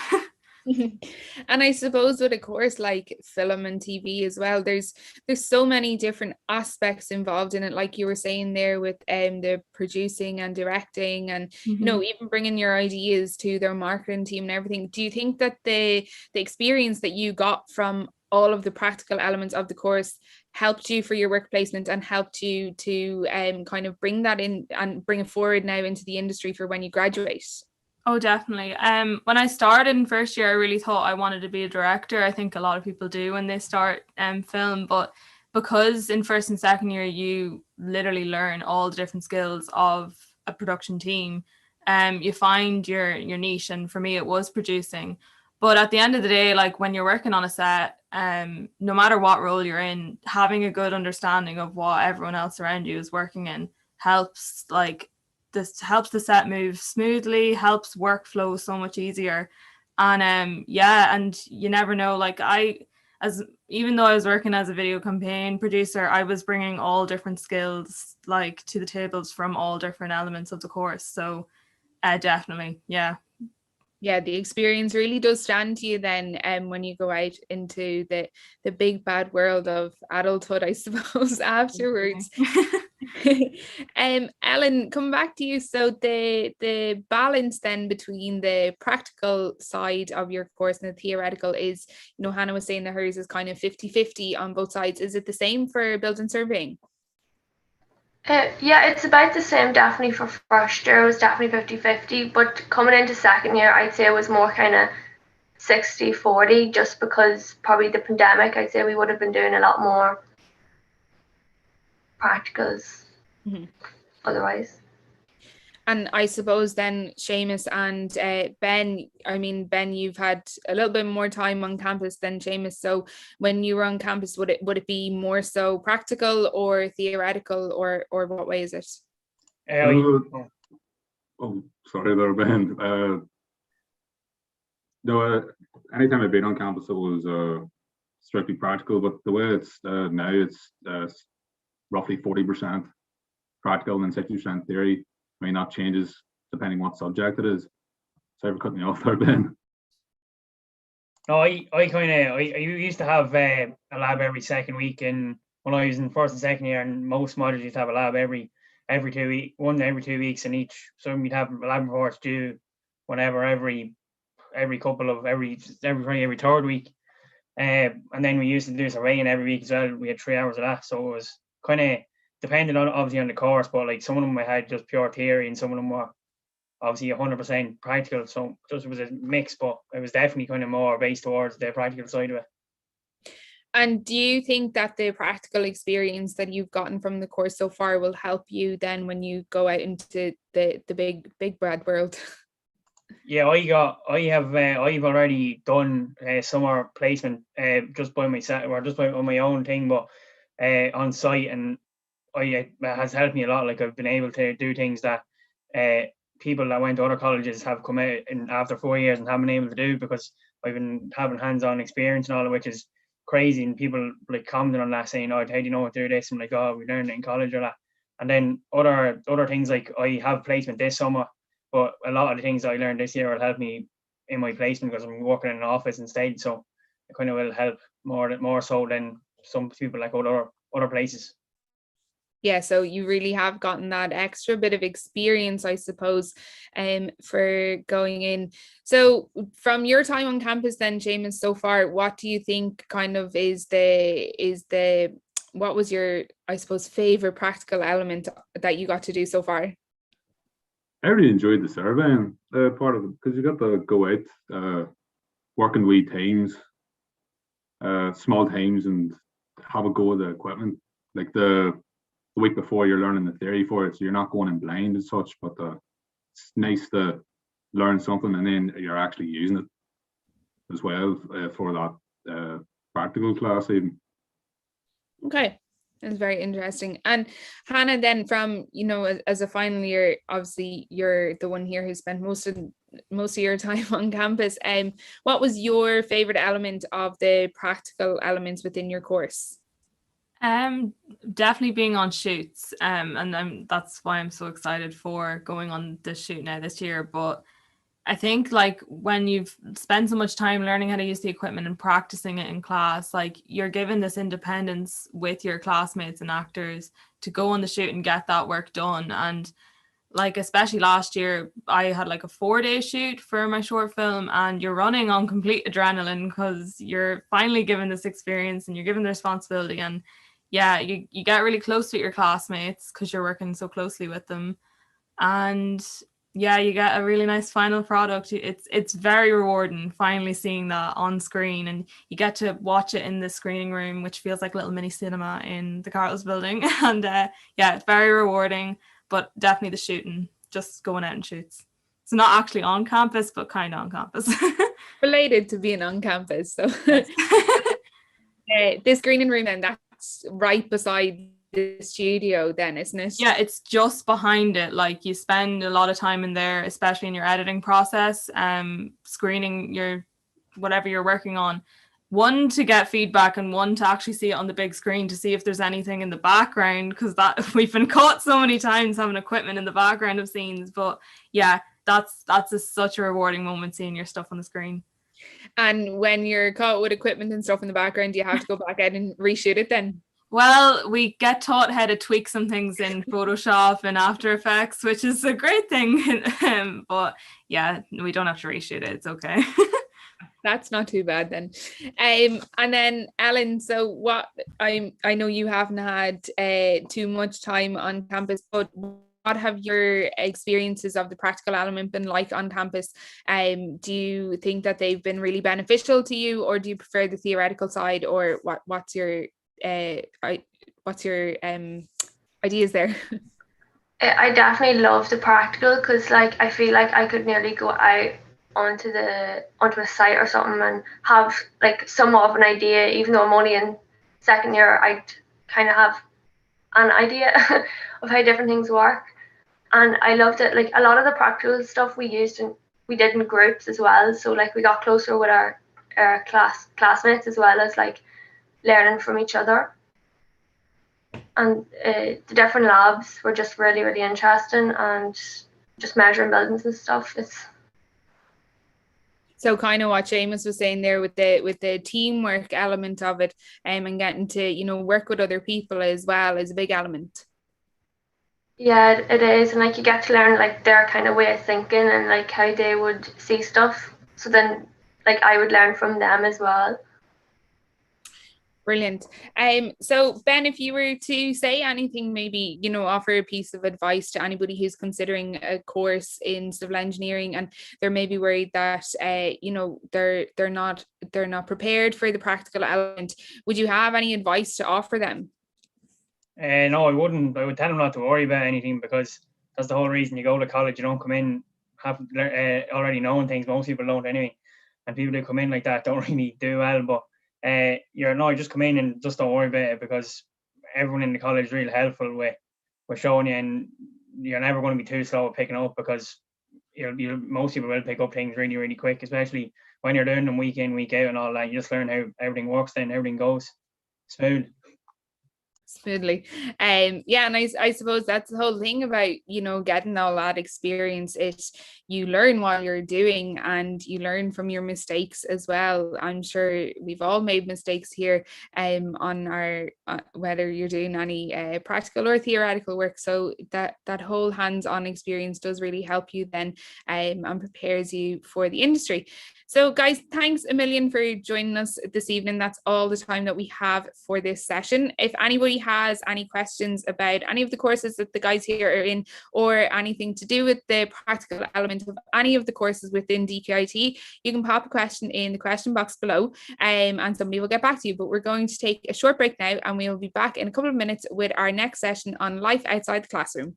And I suppose with a course like film and TV as well, there's so many different aspects involved in it, like you were saying there with the producing and directing, and you know, even bringing your ideas to their marketing team and everything. Do you think that the experience that you got from all of the practical elements of the course helped you for your work placement and helped you to kind of bring that in and bring it forward now into the industry for when you graduate? Oh, definitely. When I started in first year, I really thought I wanted to be a director. I think a lot of people do when they start film, but because in first and second year, you literally learn all the different skills of a production team, you find your niche. And for me, it was producing. But at the end of the day, like when you're working on a set, no matter what role you're in, having a good understanding of what everyone else around you is working in helps, like, this helps the set move smoothly, helps workflow so much easier. And and you never know, like even though I was working as a video campaign producer, I was bringing all different skills like to the tables from all different elements of the course. So definitely, yeah, the experience really does stand to you then when you go out into the big bad world of adulthood, I suppose, afterwards. Ellen, come back to you. So the balance then between the practical side of your course and the theoretical is, you know, Hannah was saying that hers is kind of 50-50 on both sides. Is it the same for building surveying? Yeah, it's about the same definitely for first year. It was definitely 50-50, but coming into second year, I'd say it was more kind of 60-40, just because probably the pandemic, I'd say we would have been doing a lot more practicals otherwise. And I suppose then Seamus and Ben, I mean, Ben, you've had a little bit more time on campus than Seamus. So when you were on campus, would it be more so practical or theoretical, or what way is it? Sorry there, Ben. No, anytime I've been on campus, it was strictly practical. But the way it's now, it's roughly 40% practical and 60% theory. I mean, that changes depending what subject it is. Sorry for cutting me off there, Ben. No, I used to have a lab every second week, and when I was in first and second year, and most modules used to have a lab every 2 weeks, one every 2 weeks in each. So we'd have lab reports due whenever every third week. And then we used to do surveying every week as well. We had 3 hours of that, so it was kind of depended on obviously on the course, but like some of them I had just pure theory, and some of them were obviously 100% practical. So just it was a mix, but it was definitely kind of more based towards the practical side of it. And do you think that the practical experience that you've gotten from the course so far will help you then when you go out into the big bad world? Yeah, I've already done summer placement just by myself, or just on my own thing, but on site, and it has helped me a lot. Like I've been able to do things that people that went to other colleges have come out in after 4 years and haven't been able to do, because I've been having hands-on experience and all, which is crazy. And people like commenting on that, saying, "Oh, how do you know what to do this?" I'm like, "Oh, we learned it in college or that." And then other things, like I have placement this summer, but a lot of the things I learned this year will help me in my placement because I'm working in an office instead. So it kind of will help more so than some people like other places. Yeah, so you really have gotten that extra bit of experience, I suppose, for going in. So from your time on campus then, Seamus, so far, what do you think kind of is the what was your, I suppose, favorite practical element that you got to do so far? I really enjoyed the surveying part of it, because you got to go out, working with teams, small teams, and have a go with the equipment. Like the week before, you're learning the theory for it, so you're not going in blind and such, but it's nice to learn something and then you're actually using it as well for that practical class even. Okay. It's very interesting. And Hannah, then from, as a final year, obviously you're the one here who spent most of your time on campus. What was your favorite element of the practical elements within your course? Definitely being on shoots. And that's why I'm so excited for going on this shoot now this year. But I think like when you've spent so much time learning how to use the equipment and practicing it in class, like you're given this independence with your classmates and actors to go on the shoot and get that work done. And like, especially last year, I had like a 4-day shoot for my short film, and you're running on complete adrenaline because you're finally given this experience and you're given the responsibility. And yeah, you get really close with your classmates because you're working so closely with them. And yeah, you get a really nice final product. It's very rewarding finally seeing that on screen, and you get to watch it in the screening room, which feels like a little mini cinema in the Carlos building. And yeah, it's very rewarding, but definitely the shooting, just going out and shoots. It's not actually on campus, but kind of on campus. Related to being on campus. So Yes. the screening room, then that's right beside the studio then, isn't it? Yeah, it's just behind it. Like you spend a lot of time in there, especially in your editing process, screening your whatever you're working on. One, to get feedback, and one, to actually see it on the big screen to see if there's anything in the background, because that we've been caught so many times having equipment in the background of scenes. But yeah, that's such a rewarding moment seeing your stuff on the screen. And when you're caught with equipment and stuff in the background, do you have to go back out and reshoot it then? Well, we get taught how to tweak some things in Photoshop and After Effects, which is a great thing. But yeah, we don't have to reshoot it. It's okay. That's not too bad then. And then Ellen, so what I know you haven't had too much time on campus, but what have your experiences of the practical element been like on campus? Do you think that they've been really beneficial to you, or do you prefer the theoretical side, or what's your ideas there? I definitely love the practical because like I feel like I could nearly go out onto a site or something and have like somewhat of an idea, even though I'm only in second year. I'd kind of have an idea of how different things work, and I loved it. Like a lot of the practical stuff we did in groups as well, so like we got closer with our classmates as well as like learning from each other. And the different labs were just really, really interesting, and just measuring buildings and stuff. So kind of what Seamus was saying there with the teamwork element of it, and getting to work with other people as well is a big element. Yeah, it is, and like you get to learn like their kind of way of thinking and like how they would see stuff. So then, like I would learn from them as well. Brilliant. So Ben, if you were to say anything, maybe offer a piece of advice to anybody who's considering a course in civil engineering and they're maybe worried that they're not prepared for the practical element, would you have any advice to offer them? No, I wouldn't. I would tell them not to worry about anything, because that's the whole reason you go to college. You don't come in already knowing things. Most people don't anyway, and people who come in like that don't really do well. But you just come in and just don't worry about it, because everyone in the college is really helpful with showing you, and you're never going to be too slow at picking up, because most people will pick up things really, really quick, especially when you're doing them week in, week out and all that. You just learn how everything works, then everything goes smoothly. Yeah, and I suppose that's the whole thing about getting all that experience. You learn while you're doing, and you learn from your mistakes as well. I'm sure we've all made mistakes here on our whether you're doing any practical or theoretical work, so that whole hands-on experience does really help you then and prepares you for the industry. So guys, thanks a million for joining us this evening. That's all the time that we have for this session. If anybody has any questions about any of the courses that the guys here are in, or anything to do with the practical element of any of the courses within DkIT, you can pop a question in the question box below and somebody will get back to you. But we're going to take a short break now, and we'll be back in a couple of minutes with our next session on life outside the classroom.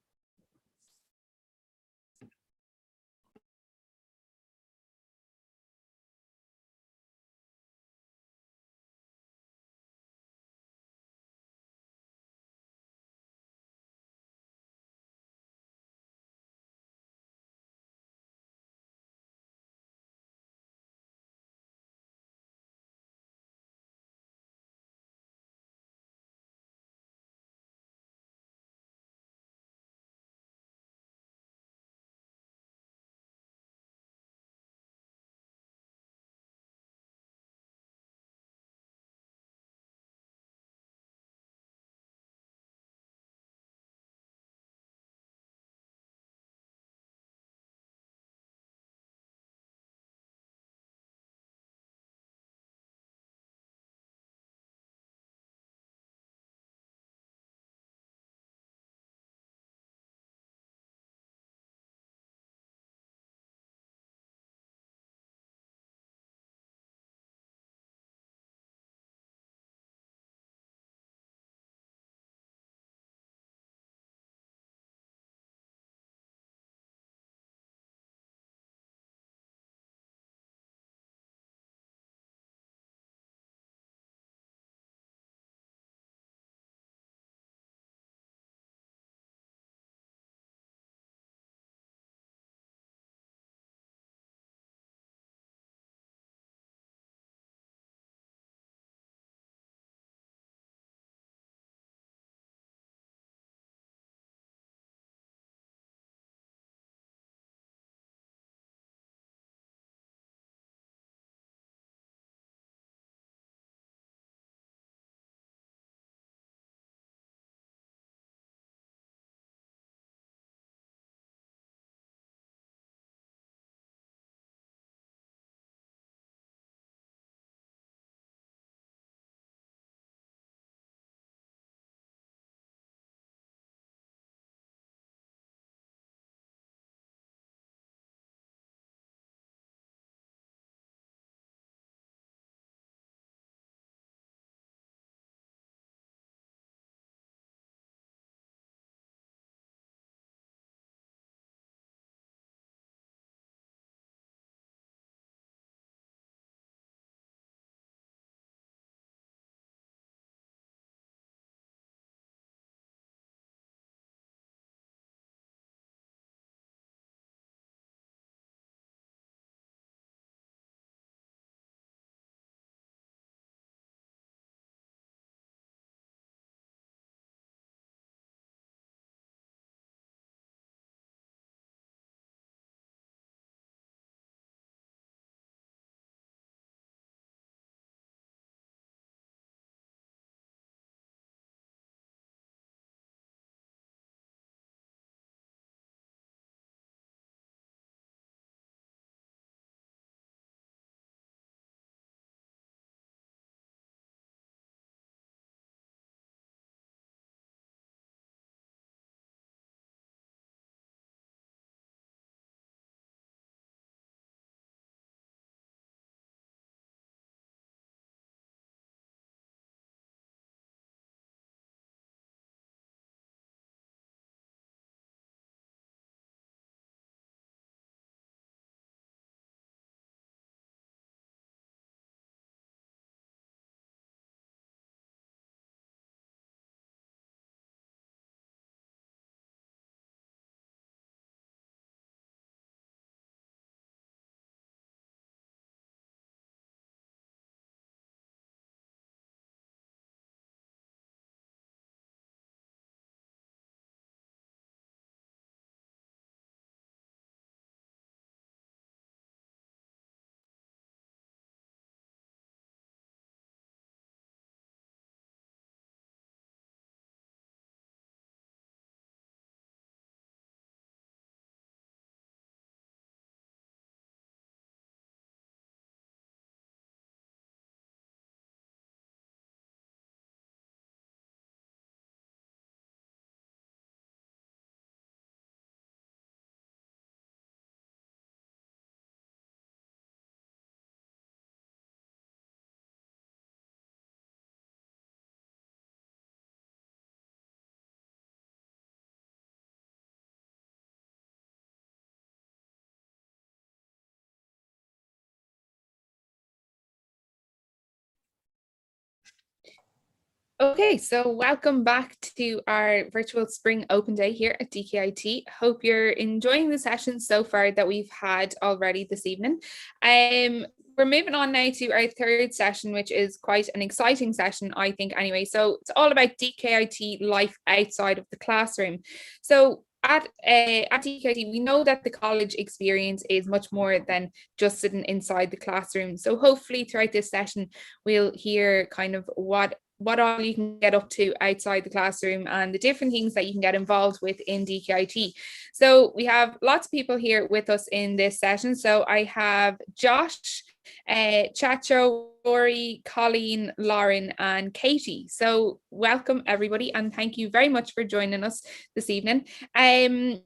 Okay, so welcome back to our virtual spring open day here at DkIT. Hope you're enjoying the session so far that we've had already this evening. We're moving on now to our third session, which is quite an exciting session, I think, anyway. So it's all about DkIT life outside of the classroom. So at DkIT, we know that the college experience is much more than just sitting inside the classroom. So hopefully throughout this session, we'll hear kind of what all you can get up to outside the classroom and the different things that you can get involved with in DkIT. So we have lots of people here with us in this session. So I have Josh, Chacho, Rory, Colleen, Lauren, and Katie. So welcome everybody, and thank you very much for joining us this evening. I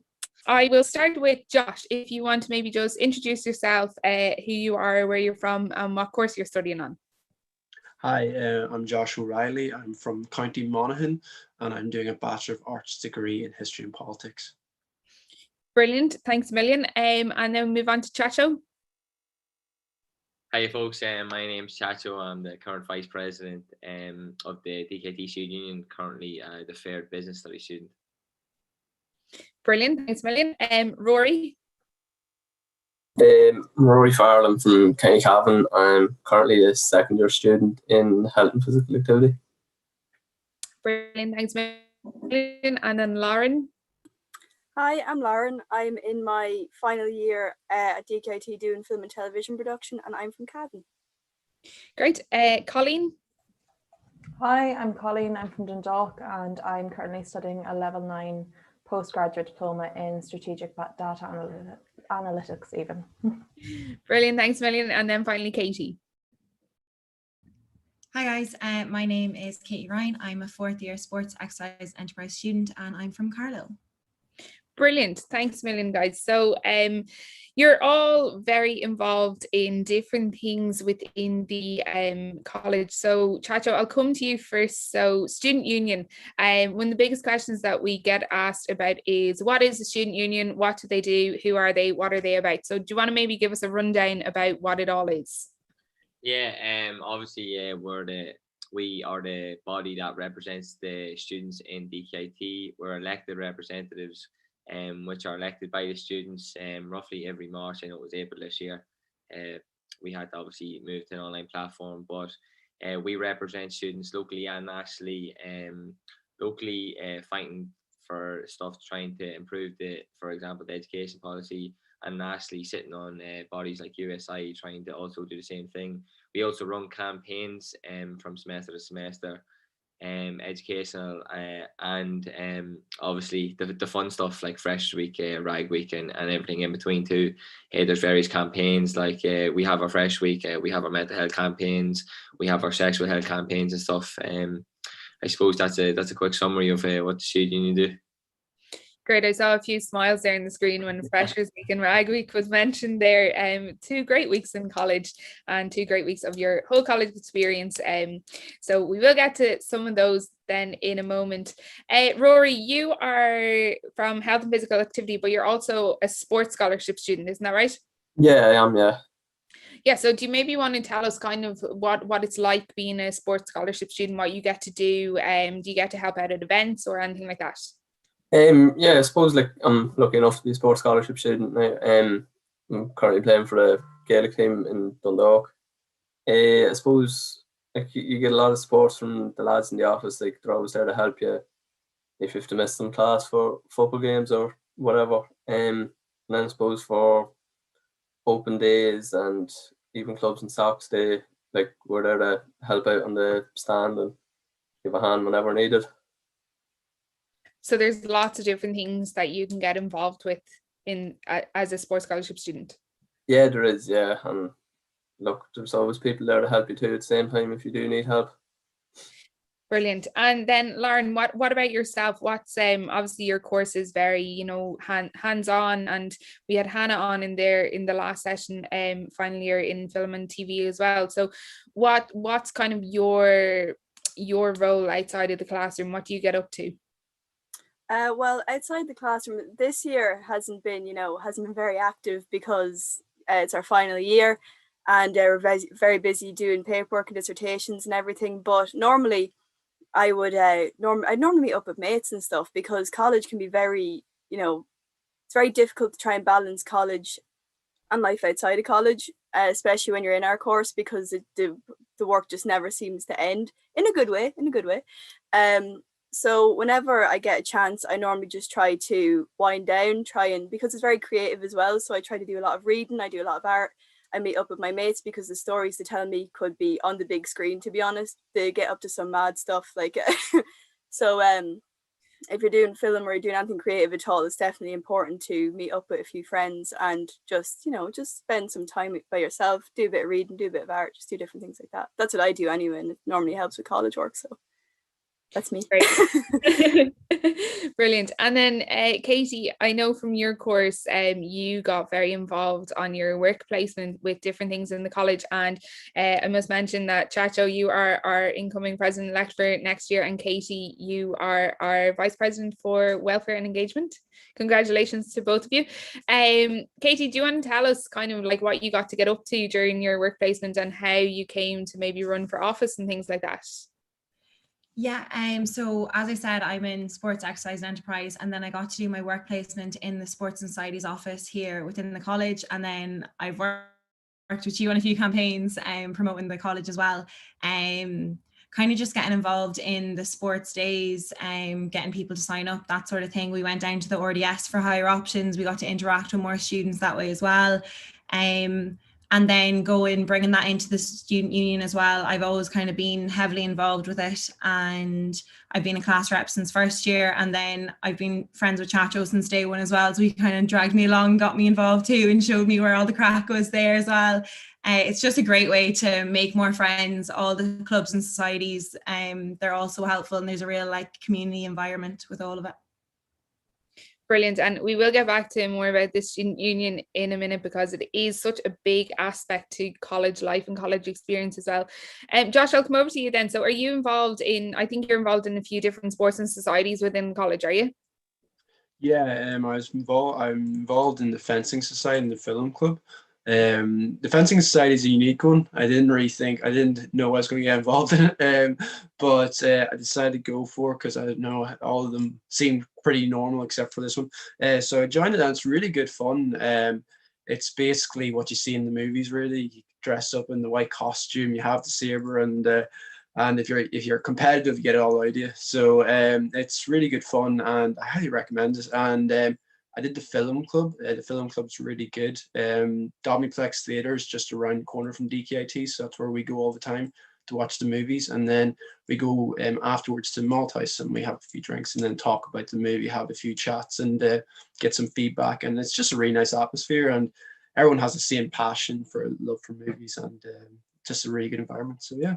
will start with Josh. If you want to maybe just introduce yourself, who you are, where you're from, and what course you're studying on. Hi, I'm Josh O'Reilly. I'm from County Monaghan, and I'm doing a Bachelor of Arts degree in History and Politics. Brilliant, thanks a million. And then move on to Chacho. Hi folks, my name's Chacho. I'm the current Vice President of the DkIT Student Union, currently the third Business Studies student. Brilliant, thanks a million. Rory. Rory Farrell, I'm from County Cavan. I'm currently a second year student in Health and Physical Activity. Brilliant, thanks a million. And then Lauren. Hi, I'm Lauren. I'm in my final year at DkIT doing film and television production, and I'm from Cavan. Great. Colleen. Hi, I'm Colleen. I'm from Dundalk, and I'm currently studying a level 9 postgraduate diploma in strategic data analytics even. Brilliant, thanks a million. And then finally Katie. Hi guys, my name is Katie Ryan. I'm a 4th year sports exercise enterprise student, and I'm from Carlow. Brilliant, thanks a million guys. So you're all very involved in different things within the college. So Chacho, I'll come to you first. So student union, one of the biggest questions that we get asked about is, what is the student union? What do they do? Who are they? What are they about? So do you want to maybe give us a rundown about what it all is? Yeah, obviously we are the body that represents the students in DkIT. We're elected representatives, which are elected by the students roughly every March. I know it was April this year. We had to obviously move to an online platform, but we represent students locally and nationally. Locally fighting for stuff, trying to improve for example, the education policy, and nationally sitting on bodies like USI trying to also do the same thing. We also run campaigns from semester to semester, educational and obviously the fun stuff like Fresh Week, Rag Week, and everything in between too. There's various campaigns like we have our Fresh Week, we have our mental health campaigns, we have our sexual health campaigns and stuff. I suppose that's a quick summary of what the student union do. Great, I saw a few smiles there on the screen when Freshers Week and Rag Week was mentioned there. 2 great weeks in college and 2 great weeks of your whole college experience. So we will get to some of those then in a moment. Rory, you are from Health and Physical Activity, but you're also a sports scholarship student, isn't that right? Yeah, I am, yeah. Yeah, so do you maybe want to tell us kind of what it's like being a sports scholarship student, what you get to do? Do you get to help out at events or anything like that? Yeah, I suppose like I'm lucky enough to be a sports scholarship student now. I'm currently playing for the Gaelic team in Dundalk. I suppose like you get a lot of support from the lads in the office. Like they're always there to help you if you have to miss some class for football games or whatever. And then I suppose for open days and even clubs and socks, we're there to help out on the stand and give a hand whenever needed. So there's lots of different things that you can get involved with as a sports scholarship student. Yeah, there is, yeah. And look, there's always people there to help you too at the same time if you do need help. Brilliant. And then Lauren, what about yourself? What's obviously your course is very, hands-on, and we had Hannah on in the last session, final year in film and TV as well. So what's kind of your role outside of the classroom? What do you get up to? Well, outside the classroom, this year hasn't been very active because it's our final year, and we're very busy doing paperwork and dissertations and everything. But normally, I'd normally meet up with mates and stuff, because college can be very, it's very difficult to try and balance college and life outside of college, especially when you're in our course, because the work just never seems to end in a good way. So whenever I get a chance, I normally just try to wind down, because it's very creative as well. So I try to do a lot of reading, I do a lot of art. I meet up with my mates, because the stories they tell me could be on the big screen, to be honest. They get up to some mad stuff. So if you're doing film or you're doing anything creative at all, it's definitely important to meet up with a few friends and just spend some time by yourself, do a bit of reading, do a bit of art, just do different things like that. That's what I do anyway, and it normally helps with college work. So that's me. Brilliant. And then Katie, I know from your course, you got very involved on your work placement with different things in the college. And I must mention that Chacho, you are our incoming president-elect for next year, and Katie, you are our vice president for welfare and engagement. Congratulations to both of you. Katie, do you want to tell us kind of like what you got to get up to during your work placement and how you came to maybe run for office and things like that? Yeah, so as I said, I'm in sports, exercise and enterprise, and then I got to do my work placement in the Sports and Societies office here within the college, and then I've worked with you on a few campaigns promoting the college as well. Kind of just getting involved in the sports days, getting people to sign up, that sort of thing. We went down to the RDS for higher options. We got to interact with more students that way as well. And then bringing that into the student union as well. I've always kind of been heavily involved with it, and I've been a class rep since first year, and then I've been friends with Chacho since day one as well. So he kind of dragged me along, got me involved too, and showed me where all the crack was there as well. It's just a great way to make more friends. All the clubs and societies, they're also helpful, and there's a real community environment with all of it. Brilliant. And we will get back to more about the student union in a minute, because it is such a big aspect to college life and college experience as well. Josh, I'll come over to you then. So are you involved I think you're involved in a few different sports and societies within college, are you? Yeah, I'm involved in the fencing society and the film club. The fencing society is a unique one. I didn't know I was going to get involved in it, but I decided to go for it because I didn't know, all of them seemed pretty normal except for this one. So I joined it, and it's really good fun. It's basically what you see in the movies, really. You dress up in the white costume, you have the saber, and if you're competitive, you get it all out of you. So it's really good fun, and I highly recommend it. And I did the film club. The film club's really good. Domiplex Theatre is just around the corner from DkIT, so that's where we go all the time to watch the movies. And then we go afterwards to Malthouse, and we have a few drinks and then talk about the movie, have a few chats, and get some feedback. And it's just a really nice atmosphere, and everyone has the same passion for love for movies, and just a really good environment. So yeah.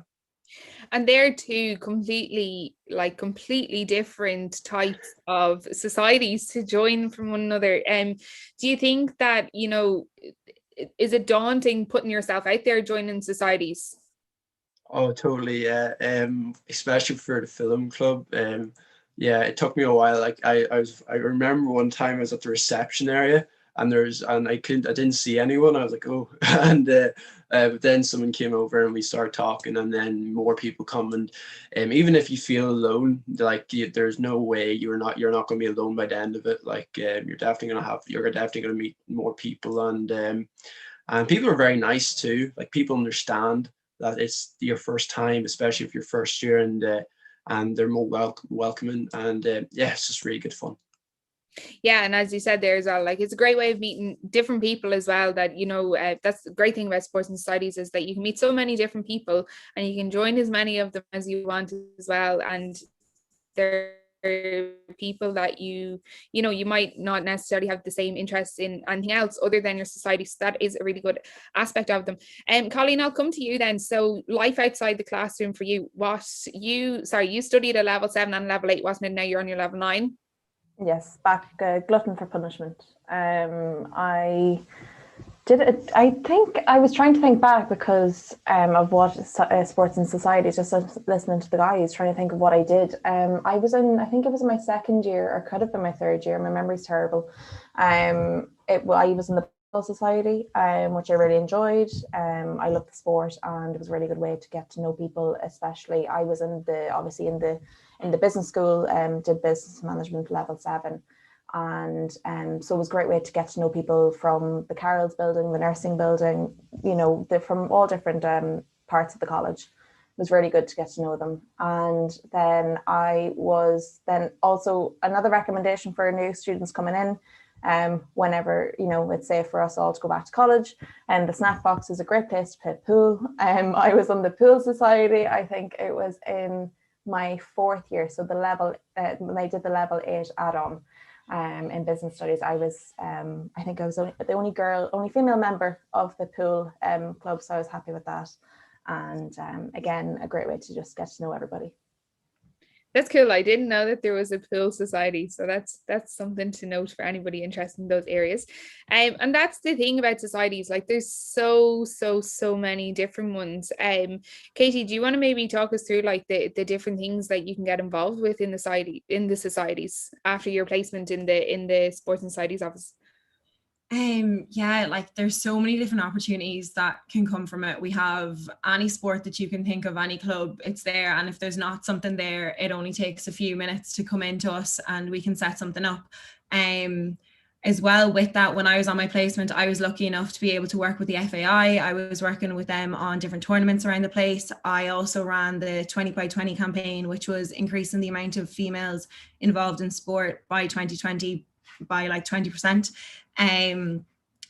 And they're two completely different types of societies to join from one another. Do you think that, is it daunting putting yourself out there joining societies? Oh, totally. Yeah. Especially for the film club. Yeah, it took me a while. I remember one time I was at the reception area, and I didn't see anyone. I was like, oh, and but then someone came over and we started talking, and then more people come, and even if you feel alone, there's no way you're not going to be alone by the end of it. You're definitely going to meet more people, and people are very nice too. People understand that it's your first time, especially if you're first year, and they're more welcoming, and yeah, it's just really good fun. Yeah, and as you said there as well, it's a great way of meeting different people as well. That that's the great thing about sports and societies, is that you can meet so many different people, and you can join as many of them as you want as well. And there are people that you might not necessarily have the same interests in anything else other than your society. So that is a really good aspect of them. Colleen, I'll come to you then. So life outside the classroom for you, you studied a level 7 and level 8, wasn't it? Now you're on your level 9. Yes, back glutton for punishment. I did it. I think I was trying to think back because of what sports and societies, just listening to the guys, trying to think of what I did. I think it was in my second year, or could have been my third year. My memory's terrible. I was in the Society, which I really enjoyed. I loved the sport, and it was a really good way to get to know people. Especially, I was obviously in the business school, did business management level 7, and so it was a great way to get to know people from the Carroll's building, the nursing building, from all different parts of the college. It was really good to get to know them. And then also another recommendation for new students coming in, whenever it's safe for us all to go back to college, and the snack box is a great place to play pool. I was on the pool society. I think it was in my 4th year, so the level when I did the level 8 add-on in business studies. I was I think I was the only female member of the pool club, so I was happy with that. And again, a great way to just get to know everybody. That's cool. I didn't know that there was a pool society, so that's something to note for anybody interested in those areas. And that's the thing about societies, like there's so many different ones. Katie, do you want to maybe talk us through like the different things that you can get involved with in the societies after your placement in the Sports and Societies office? Yeah, like there's so many different opportunities that can come from it. We have any sport that you can think of, any club, it's there. And if there's not something there, it only takes a few minutes to come into us and we can set something up. As well with that, when I was on my placement, I was lucky enough to be able to work with the FAI. I was working with them on different tournaments around the place. I also ran the 20 by 20 campaign, which was increasing the amount of females involved in sport by 2020 by like 20%.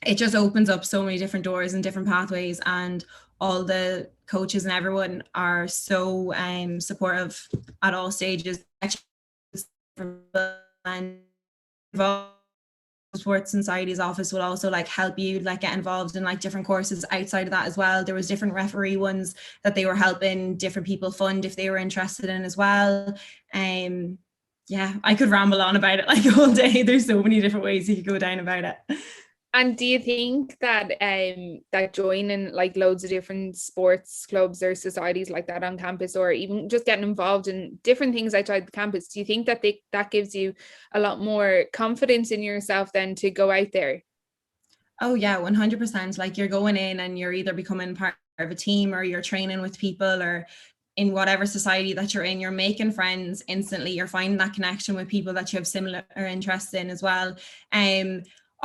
It just opens up so many different doors and different pathways, and all the coaches and everyone are so supportive at all stages. And Sports and Societies office will also like help you like get involved in like different courses outside of that as well. There was different referee ones that they were helping different people fund if they were interested in as well. Yeah, I could ramble on about it like all day. There's so many different ways you could go down about it. And do you think that that joining like loads of different sports clubs or societies like that on campus, or even just getting involved in different things outside the campus, do you think that that gives you a lot more confidence in yourself then to go out there? Oh yeah, 100%. Like you're going in and you're either becoming part of a team, or you're training with people, or in whatever society that you're in, you're making friends instantly. You're finding that connection with people that you have similar interests in as well.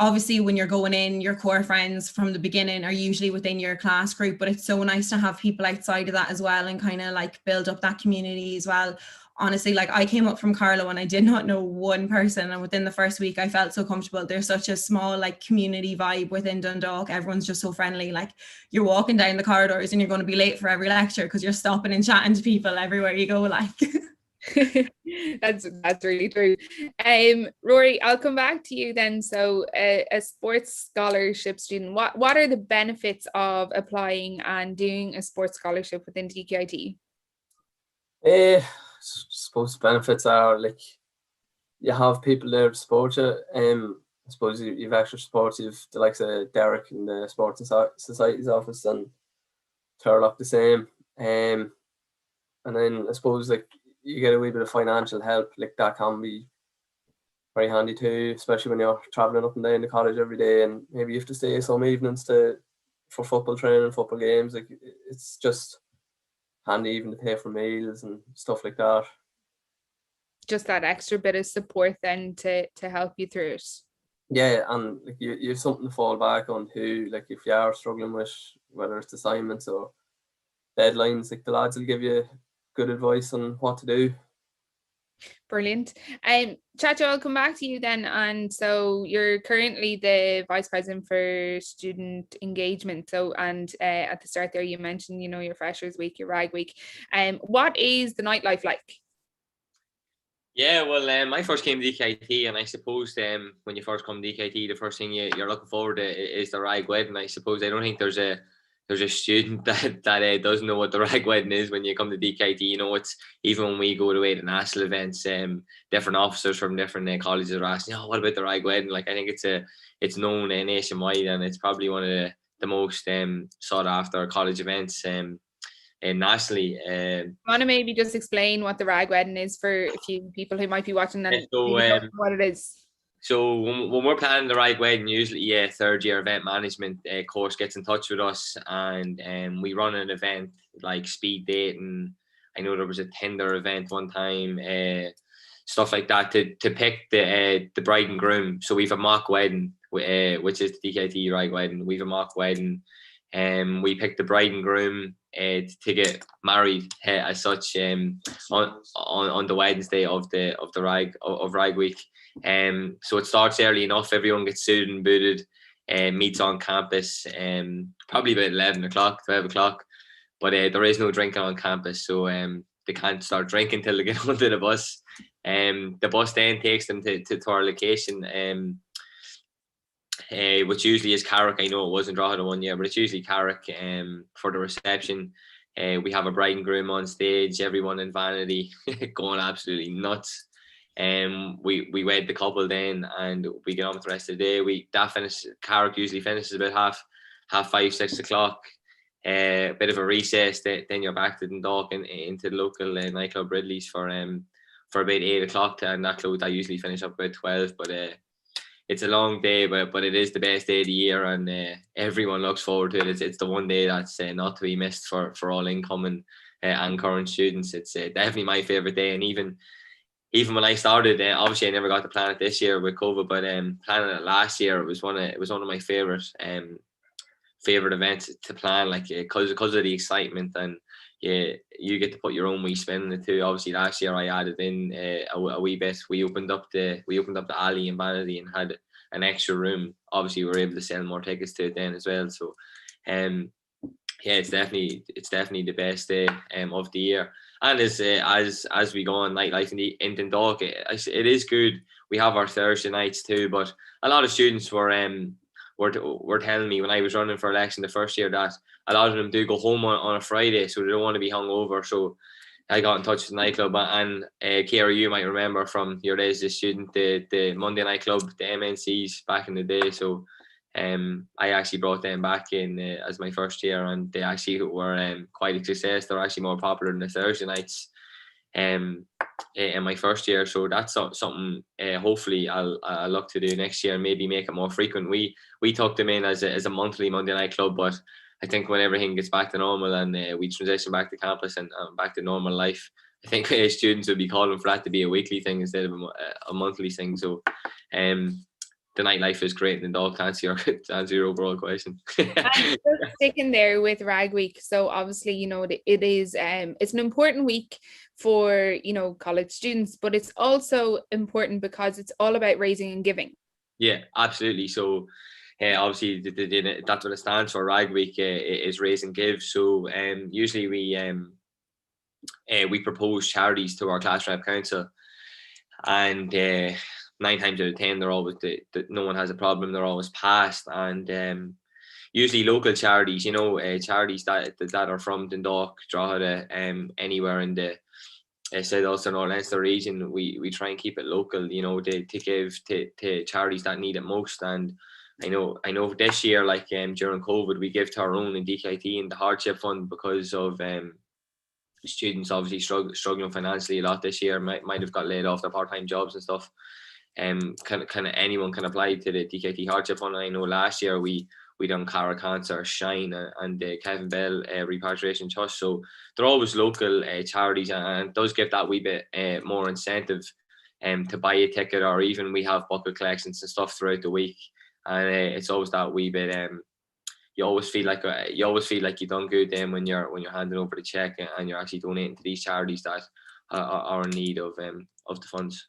Obviously, when you're going in, your core friends from the beginning are usually within your class group, but it's so nice to have people outside of that as well and kind of like build up that community as well. Honestly, like I came up from Carlow and I did not know one person, and within the first week I felt so comfortable. There's such a small like community vibe within Dundalk. Everyone's just so friendly. Like you're walking down the corridors and you're going to be late for every lecture because you're stopping and chatting to people everywhere you go, like. That's really true. Rory, I'll come back to you then. So a sports scholarship student, what are the benefits of applying and doing a sports scholarship within DkIT? I suppose the benefits are like you have people there to support you. I suppose you've extra support. You've the likes of Derek in the Sports and Societies office, and Turlock the same. And then I suppose like you get a wee bit of financial help, like that can be very handy too, especially when you're traveling up and down to college every day, and maybe you have to stay some evenings for football training, football games. Like it's just handy even to pay for meals and stuff like that. Just that extra bit of support then to help you through it. Yeah, and like you have something to fall back on too. Like if you are struggling with whether it's assignments or deadlines, like the lads will give you good advice on what to do. Brilliant. Chacho, I'll come back to you then. And so you're currently the Vice President for Student Engagement. So, and at the start there, you mentioned, your Freshers Week, your RAG Week. What is the nightlife like? Yeah, well, I first came to DkIT, and I suppose when you first come to DkIT, the first thing you're looking forward to is the RAG wedding. I suppose I don't think there's a student that doesn't know what the RAG wedding is when you come to DkIT. It's even when we go to the national events, different officers from different colleges are asking, what about the RAG wedding? Like I think it's known nationwide, and it's probably one of the most sought after college events nationally. Want to maybe just explain what the RAG wedding is for a few people who might be watching and so, don't know what it is? So when we're planning the right wedding, usually a third year event management course gets in touch with us, and we run an event like speed dating. I know there was a Tinder event one time, stuff like that to pick the bride and groom. So we've a mock wedding, which is the DkIT right wedding. We've a mock wedding, and we pick the bride and groom to get married as such on the Wednesday of Rag Week. So it starts early enough. Everyone gets suited and booted, meets on campus, probably about 11 o'clock, 12 o'clock. But there is no drinking on campus, so they can't start drinking till they get onto the bus. The bus then takes them to our location, which usually is Carrick. I know it wasn't Drogheda one year, but it's usually Carrick for the reception. We have a bride and groom on stage, everyone in vanity going absolutely nuts. We wed the couple then, and we get on with the rest of the day. Carrick usually finishes about half 5, 6 o'clock. Bit of a recess, then you're back to Dundalk and into the local nightclub Ridley's for about 8 o'clock, and that usually finish up about 12. But it's a long day, but it is the best day of the year, and everyone looks forward to it. It's the one day that's not to be missed for all incoming and current students. It's definitely my favorite day, and even when I started, obviously I never got to plan it this year with COVID, but planning it last year, it was one of my favorite events to plan, like because of the excitement, and you get to put your own wee spin in it too. Obviously last year I added in a wee bit. We opened up the alley in Vanity and had an extra room. Obviously we were able to sell more tickets to it then as well. So it's definitely the best day of the year. And as we go on nightlife in Dundalk, it is good. We have our Thursday nights too, but a lot of students were telling me when I was running for election the first year that a lot of them do go home on a Friday, so they don't want to be hungover. So I got in touch with the nightclub, and Ciara, you might remember from your days as a student the Monday night club, the MNCs back in the day. So I actually brought them back in as my first year, and they actually were quite a success. They're actually more popular than the Thursday nights in my first year. So that's something hopefully I'll look to do next year, and maybe make it more frequent. We took them in as a monthly Monday night club, but I think when everything gets back to normal and we transition back to campus and back to normal life, I think students would be calling for that to be a weekly thing instead of a monthly thing. So the nightlife is great, and Dundalk, to answer your overall question. And just sticking there with Rag Week, so obviously it is it's an important week for college students, but it's also important because it's all about raising and giving. Yeah, absolutely. So obviously that's what it stands for. Rag Week is raise and give. So usually we propose charities to our class rep council, and 9 times out of 10 they're always no one has a problem. They're always passed, and usually local charities, charities that are from Dundalk, Drogheda, anywhere in the South Ulster or Leinster region, we try and keep it local, to give to charities that need it most. And I know this year, like during COVID, we give to our own in DkIT and the hardship fund because of students obviously struggling financially a lot this year, might have got laid off their part-time jobs and stuff. Kind of anyone can apply to the DkIT hardship fund. I know last year we done Cara Cancer, Shine, and the Kevin Bell Repatriation Trust. So they're always local charities, and it does give that wee bit more incentive to buy a ticket, or even we have bucket collections and stuff throughout the week. And it's always that wee bit. You always feel like you've done good then when you're handing over the check and you're actually donating to these charities that are in need of the funds.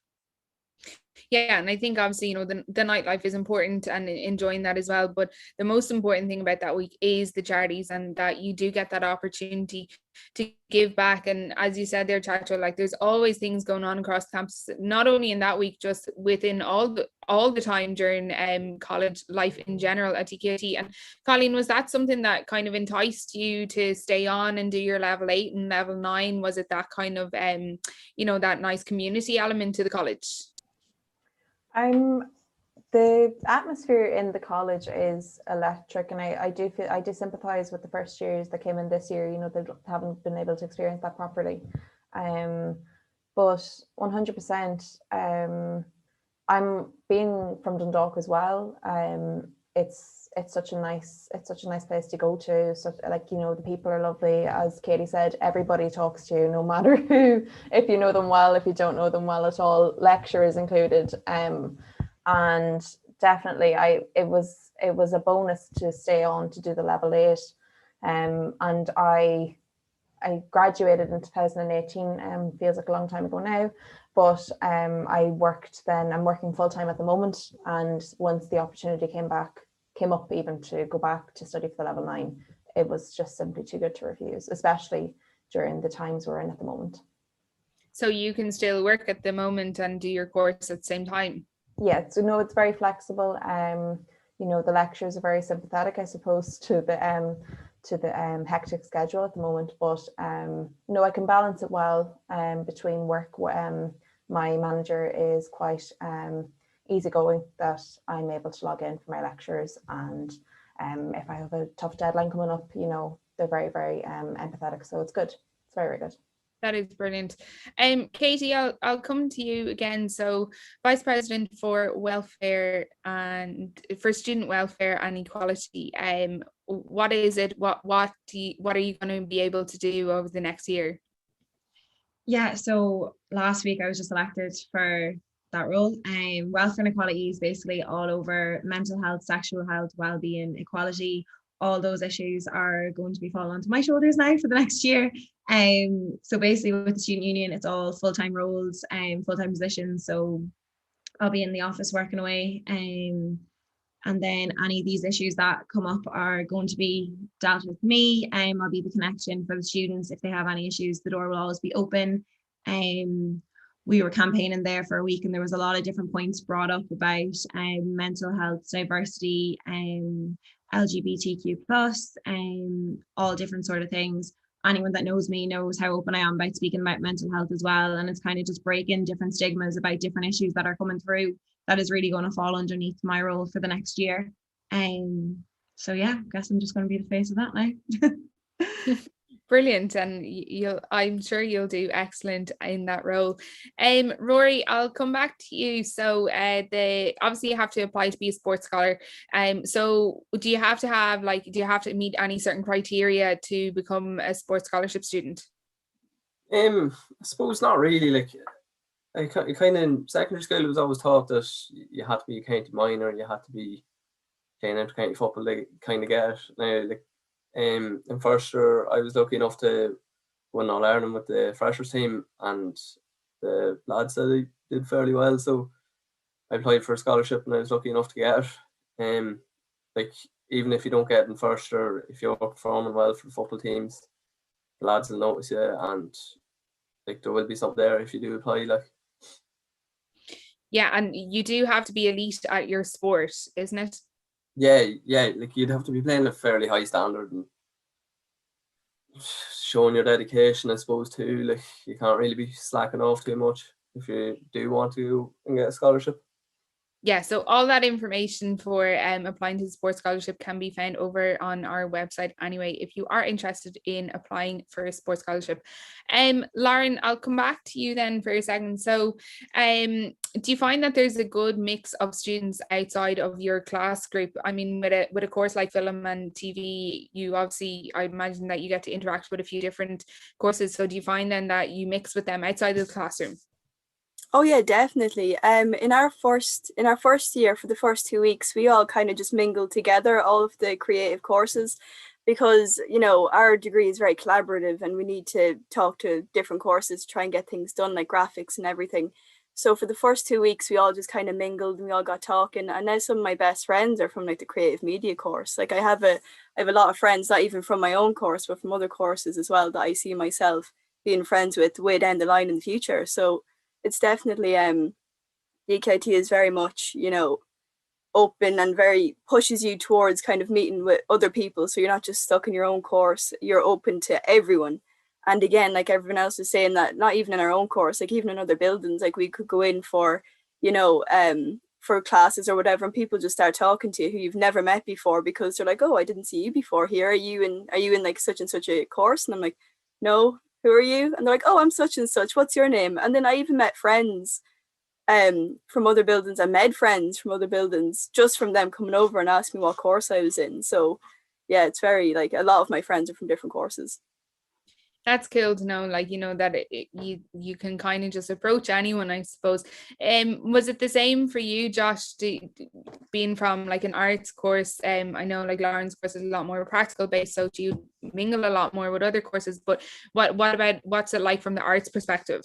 Yeah, and I think obviously the nightlife is important and enjoying that as well, but the most important thing about that week is the charities, and that you do get that opportunity to give back. And as you said there, Chacho, like there's always things going on across campus, not only in that week, just within all the time during college life in general at DkIT. And Colleen, was that something that kind of enticed you to stay on and do your level 8 and level 9? Was it that kind of that nice community element to the college? The atmosphere in the college is electric, and I do sympathize with the first years that came in this year. They haven't been able to experience that properly, but 100%. I'm being from Dundalk as well. It's such a nice place to go to. So like, you know, the people are lovely. As Katie said, everybody talks to you, no matter who, if you know them well, if you don't know them well at all, lecturers included. And definitely it was a bonus to stay on to do the level 8. And I graduated in 2018, feels like a long time ago now, but I'm working full time at the moment. And once the opportunity came up even to go back to study for the level 9, it was just simply too good to refuse, especially during the times we're in at the moment. So you can still work at the moment and do your course at the same time? Yeah, so no, it's very flexible. You know, the lectures are very sympathetic, I suppose, to the hectic schedule at the moment, but no, I can balance it well between work. My manager is quite easygoing, that I'm able to log in for my lectures, and if I have a tough deadline coming up, you know, they're very, very empathetic, so it's good. It's very, very good. That is brilliant. Katie, I'll come to you again. So, Vice President for Welfare and for Student Welfare and Equality. What is it? What are you going to be able to do over the next year? Yeah, so last week I was just elected for that role. Welfare and equality is basically all over mental health, sexual health, well-being, equality. All those issues are going to be falling onto my shoulders now for the next year. So basically with the student union, it's all full-time roles and full-time positions. So I'll be in the office working away. And then any of these issues that come up are going to be dealt with me. I'll be the connection for the students. If they have any issues, the door will always be open. We were campaigning there for a week, and there was a lot of different points brought up about mental health, diversity, LGBTQ+, all different sort of things. Anyone that knows me knows how open I am about speaking about mental health as well. And it's kind of just breaking different stigmas about different issues that are coming through. That is really going to fall underneath my role for the next year. So yeah, I guess I'm just going to be the face of that now. Brilliant, and I'm sure you'll do excellent in that role. Rory, I'll come back to you. So obviously you have to apply to be a sports scholar. So do you have to meet any certain criteria to become a sports scholarship student? I suppose not really. Like I kind of in secondary school, it was always taught that you had to be a county minor, you had to be playing out county football to kind of get it. Now, like in first year, I was lucky enough to win All Ireland with the freshers team, and the lads said they did fairly well, so I applied for a scholarship, and I was lucky enough to get it. Like even if you don't get it in first year, if you're performing well for the football teams, the lads will notice you, and like there will be something there if you do apply. Like. Yeah, and you do have to be elite at your sport, isn't it? Yeah, like you'd have to be playing a fairly high standard and showing your dedication, I suppose, too. Like you can't really be slacking off too much if you do want to and get a scholarship. Yeah, so all that information for applying to the sports scholarship can be found over on our website anyway, if you are interested in applying for a sports scholarship. Lauren, I'll come back to you then for a second. So do you find that there's a good mix of students outside of your class group? I mean, with a course like film and TV, you obviously, I imagine that you get to interact with a few different courses. So do you find then that you mix with them outside of the classroom? Oh yeah, definitely. In our first year, for the first 2 weeks, we all kind of just mingled together, all of the creative courses, because you know our degree is very collaborative, and we need to talk to different courses to try and get things done, like graphics and everything. So for the first 2 weeks, we all just kind of mingled and we all got talking. And now some of my best friends are from like the creative media course. Like I have a lot of friends, not even from my own course, but from other courses as well, that I see myself being friends with way down the line in the future. So it's definitely DkIT is very much, you know, open and very pushes you towards kind of meeting with other people, so you're not just stuck in your own course, you're open to everyone. And again, like everyone else is saying, that not even in our own course, like even in other buildings, like we could go in for, you know, for classes or whatever, and people just start talking to you who you've never met before, because they're like, oh, I didn't see you before here, are you in like such and such a course? And I'm like, no. Who are you? And they're like, oh, I'm such and such. What's your name? And then I even met friends from other buildings. I made friends from other buildings just from them coming over and asking me what course I was in. So yeah, it's very like a lot of my friends are from different courses. That's cool to know, like, that you can kind of just approach anyone, I suppose. Was it the same for you, Josh, being from like an arts course? I know like Lauren's course is a lot more practical based, so do you mingle a lot more with other courses? But what about, what's it like from the arts perspective?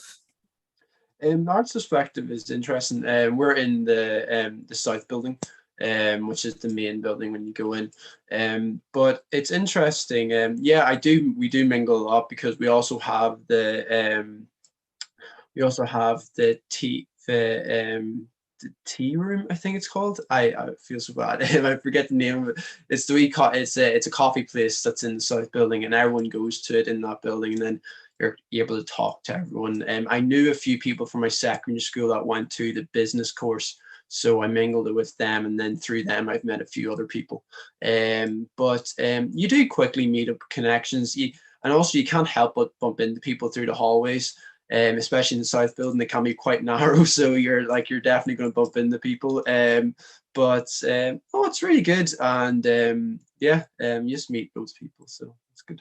The arts perspective is interesting. We're in the South building, which is the main building when you go in. But it's interesting. Yeah, we do mingle a lot because we also have the tea room, I think it's called. I feel so bad if I forget the name of it. It's it's a coffee place that's in the South building, and everyone goes to it in that building, and then you're able to talk to everyone. I knew a few people from my secondary school that went to the business course, so I mingled it with them, and then through them I've met a few other people. But you do quickly meet up connections, and also you can't help but bump into people through the hallways. Especially in the South building, they can be quite narrow, so you're definitely going to bump into people. But it's really good, and you just meet those people, so it's good.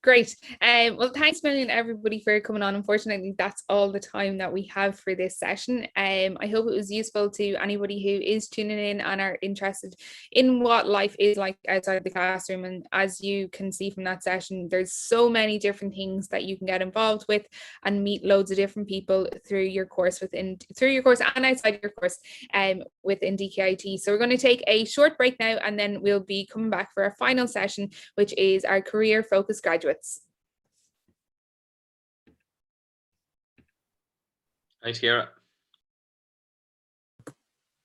Great. Well, thanks a million everybody for coming on. Unfortunately, that's all the time that we have for this session. I hope it was useful to anybody who is tuning in and are interested in what life is like outside the classroom. And as you can see from that session, there's so many different things that you can get involved with and meet loads of different people through your course and outside your course within DkIT. So we're going to take a short break now, and then we'll be coming back for our final session, which is our career focused graduates. Thanks, Ciara.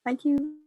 Thank you.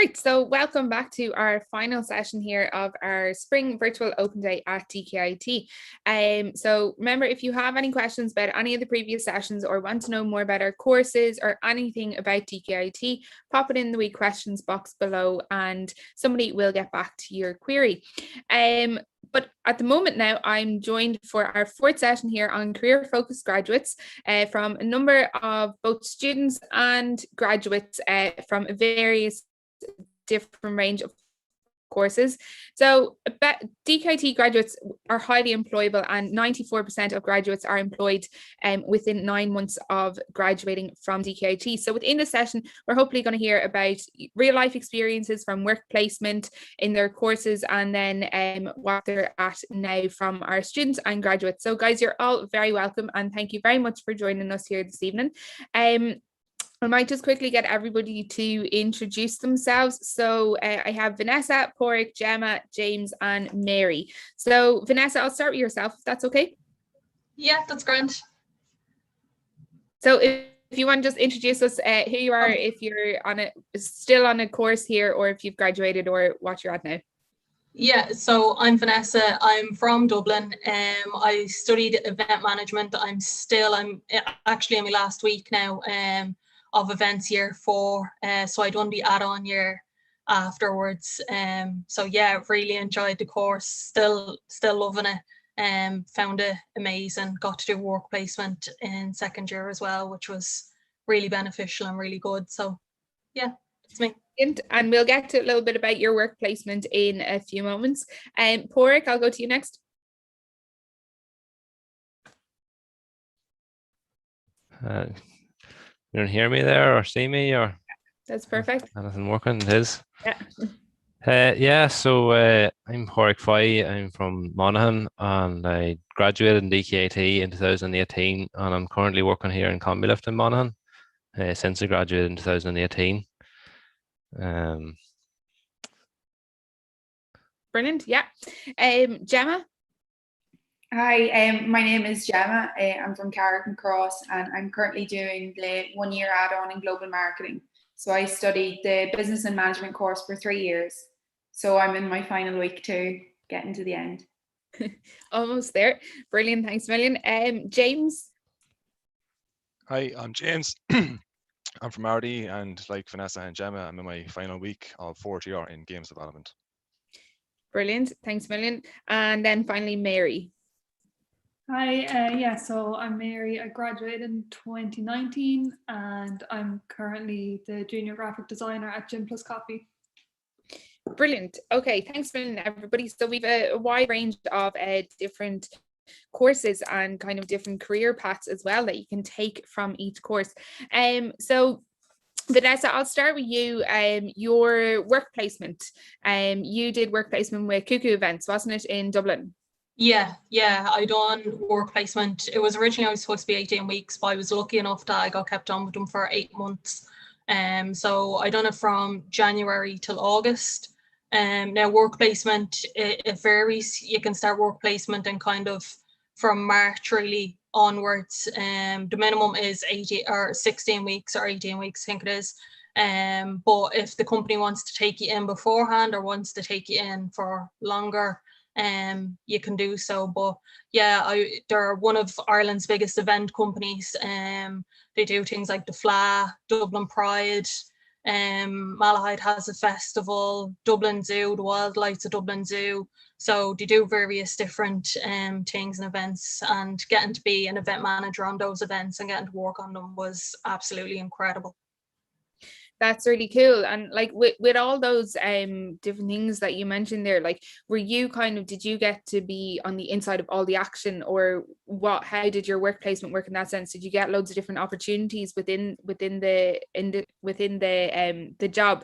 Great. So welcome back to our final session here of our spring virtual open day at DkIT. So remember, if you have any questions about any of the previous sessions or want to know more about our courses or anything about DkIT, pop it in the wee questions box below and somebody will get back to your query. But at the moment now, I'm joined for our fourth session here on career focused graduates from a number of both students and graduates from various different range of courses. So DkIT graduates are highly employable, and 94% of graduates are employed within 9 months of graduating from DkIT. So within this session, we're hopefully going to hear about real life experiences from work placement in their courses, and then what they're at now from our students and graduates. So guys, you're all very welcome, and thank you very much for joining us here this evening. I might just quickly get everybody to introduce themselves. So I have Vanessa, Porrick, Gemma, James, and Mary. So Vanessa, I'll start with yourself, if that's okay. Yeah, that's grand. So if you want to just introduce us, who you are, if you're still on a course here, or if you've graduated, or what you're at now. Yeah, so I'm Vanessa. I'm from Dublin. I studied event management. I'm actually in my last week now. Of events year 4, so I done the add-on year afterwards. So yeah, really enjoyed the course, still loving it, found it amazing. Got to do work placement in second year as well, which was really beneficial and really good. So yeah, it's me. And we'll get to a little bit about your work placement in a few moments. Porrick, I'll go to you next. You don't hear me there or see me, or? That's perfect. Anything working? It is. Yeah. So I'm Porrick Fye. I'm from Monaghan, and I graduated in DkIT in 2018, and I'm currently working here in combi lift in Monaghan since I graduated in 2018. Brilliant. Yeah. Gemma. Hi, my name is Gemma. I'm from Carrick Cross, and I'm currently doing the 1-year add-on in global marketing. So I studied the business and management course for 3 years. So I'm in my final week too, getting to the end. Almost there. Brilliant. Thanks a million. James. Hi, I'm James. I'm from RD, and like Vanessa and Gemma, I'm in my final week of 4th year in games development. Brilliant. Thanks a million. And then finally, Mary. Hi, so I'm Mary. I graduated in 2019, and I'm currently the junior graphic designer at Gym Plus Coffee. Brilliant. Okay, thanks a million, everybody. So we've a wide range of different courses and kind of different career paths as well that you can take from each course. So Vanessa, I'll start with you. Your work placement. You did work placement with Cuckoo Events, wasn't it, in Dublin? Yeah, I done work placement. It was originally supposed to be 18 weeks, but I was lucky enough that I got kept on with them for 8 months. So I done it from January till August. Now work placement, it varies. You can start work placement and kind of from March really onwards. The minimum is 16 weeks or 18 weeks, I think it is. But if the company wants to take you in beforehand or wants to take you in for longer, you can do so. But yeah, they're one of Ireland's biggest event companies. They do things like the FLA, Dublin Pride, Malahide has a festival, Dublin Zoo, the Wildlights of Dublin Zoo. So they do various different things and events, and getting to be an event manager on those events and getting to work on them was absolutely incredible. That's really cool. And like with all those different things that you mentioned there, like were you did you get to be on the inside of all the action, or how did your work placement work in that sense? Did you get loads of different opportunities within the job?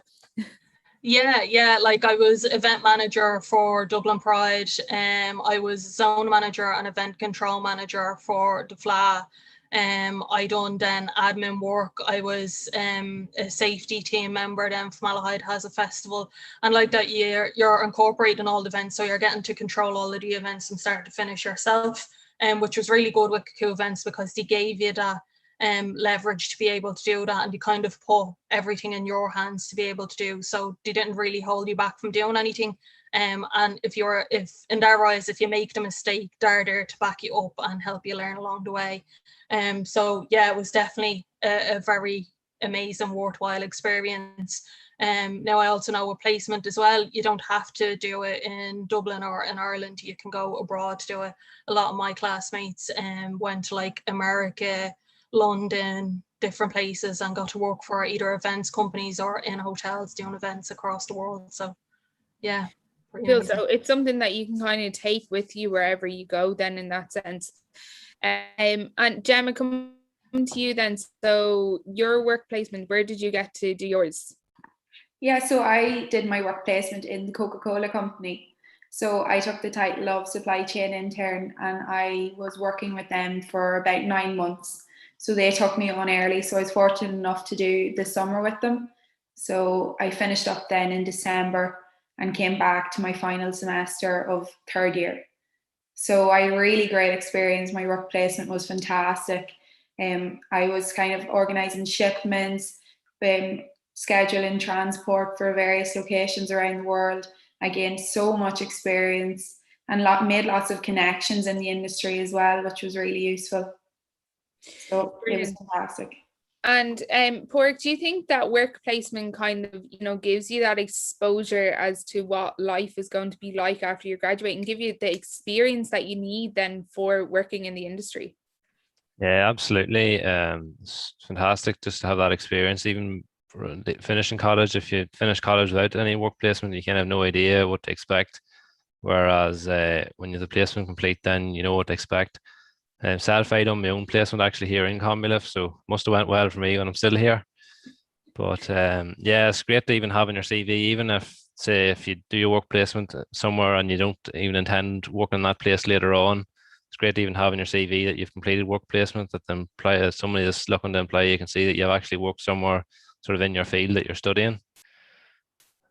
Yeah, like I was event manager for Dublin Pride. I was zone manager and event control manager for the FLA. I done then admin work. I was a safety team member then for Malahide has a festival, and like that year you're incorporating all the events, so you're getting to control all of the events from start to finish yourself, which was really good with Cuckoo Events because they gave you that leverage to be able to do that, and you kind of put everything in your hands to be able to do. So they didn't really hold you back from doing anything. And if in their eyes, if you make the mistake, they're there to back you up and help you learn along the way. So yeah, it was definitely a very amazing, worthwhile experience. Now I also know with placement as well, you don't have to do it in Dublin or in Ireland. You can go abroad to do it. A lot of my classmates went to like America, London, different places, and got to work for either events companies or in hotels doing events across the world. So yeah. Cool. So it's something that you can kind of take with you wherever you go then, in that sense. And Gemma, come to you then. So your work placement, where did you get to do yours? Yeah, so I did my work placement in the Coca-Cola company. So I took the title of supply chain intern, and I was working with them for about 9 months. So they took me on early. So I was fortunate enough to do the summer with them. So I finished up then in December and came back to my final semester of third year. So I had a really great experience. My work placement was fantastic. I was kind of organising shipments, scheduling transport for various locations around the world. I gained so much experience and made lots of connections in the industry as well, which was really useful. So Brilliant. It was fantastic. And Pork, do you think that work placement kind of, gives you that exposure as to what life is going to be like after you graduate, and give you the experience that you need then for working in the industry? Yeah, absolutely. It's fantastic just to have that experience, even for finishing college. If you finish college without any work placement, you kind of have no idea what to expect. Whereas when you're the placement complete, then you know what to expect. Self, I done my own placement actually here in CombiLift, so must have went well for me when I'm still here. But yeah, it's great to even have in your CV, even if you do your work placement somewhere and you don't even intend working in that place later on. It's great to even have in your CV that you've completed work placement, that somebody that's looking to employ you can see that you've actually worked somewhere sort of in your field that you're studying.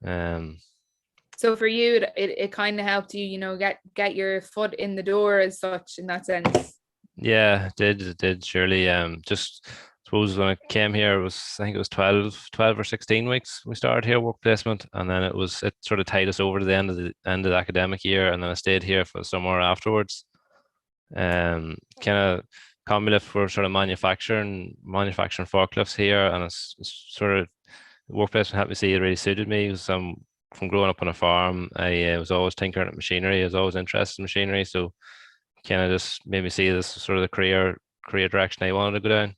So for you, it kind of helped you, get your foot in the door as such, in that sense. Yeah, it did surely. Just suppose when I came here, I think it was 12 or 16 weeks we started here work placement, and then it sort of tied us over to the end of the academic year, and then I stayed here for the summer afterwards. Kind of CombiLift were sort of manufacturing forklifts here, and it's sort of work placement helped me see it really suited me, because from growing up on a farm, I was always tinkering at machinery. I was always interested in machinery, so kind of just made me see this sort of the career direction I wanted to go down.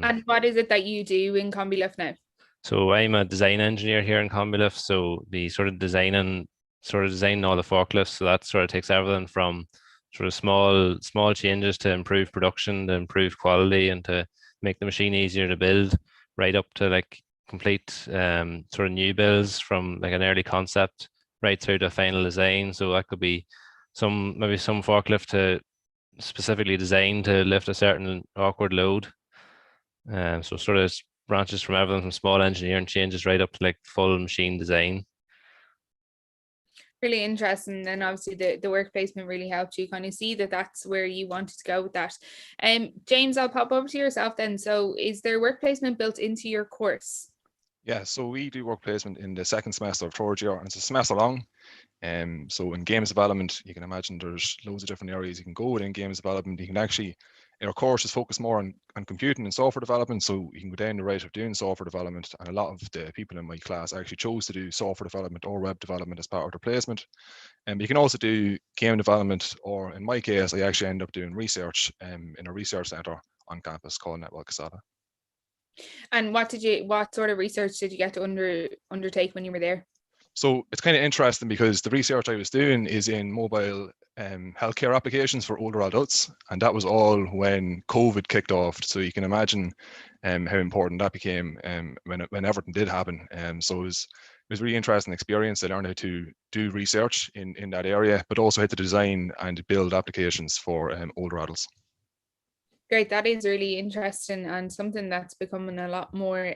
And what is it that you do in CombiLift now? So I'm a design engineer here in CombiLift, so the sort of designing all the forklifts. So that sort of takes everything from sort of small changes to improve production, to improve quality, and to make the machine easier to build, right up to like complete sort of new builds from like an early concept right through to final design. So that could be maybe some forklift to specifically designed to lift a certain awkward load. So sort of branches from everything from small engineering changes right up to like full machine design. Really interesting, and obviously the work placement really helped you kind of see that that's where you wanted to go with that. James, I'll pop over to yourself then. So is there work placement built into your course? Yeah, so we do work placement in the second semester of third year, and it's a semester long. So in games development, you can imagine there's loads of different areas you can go within games development. You can actually, our course is focused more on computing and software development, so you can go down the route of doing software development, and a lot of the people in my class actually chose to do software development or web development as part of their placement. And you can also do game development, or in my case, I actually end up doing research in a research center on campus called Network Casada. And what sort of research did you get to undertake when you were there? So it's kind of interesting because the research I was doing is in mobile healthcare applications for older adults, and that was all when COVID kicked off. So you can imagine how important that became when everything did happen. So it was a really interesting experience. I learned how to do research in that area, but also how to design and build applications for older adults. Great, that is really interesting and something that's becoming a lot more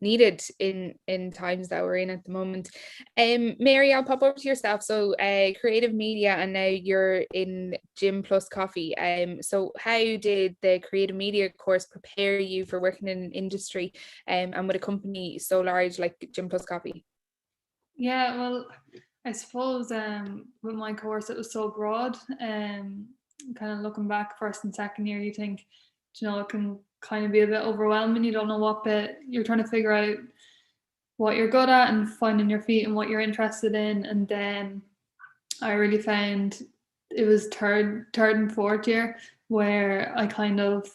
needed in times that we're in at the moment. Mary, I'll pop over to yourself. So creative media, and now you're in Gym Plus Coffee. So how did the creative media course prepare you for working in an industry and with a company so large like Gym Plus Coffee? Yeah, well, I suppose with my course it was so broad. Kind of looking back first and second year, you think, it can kind of be a bit overwhelming. You don't know what bit you're trying to figure out, what you're good at and finding your feet and what you're interested in. And then I really found it was third and fourth year where I kind of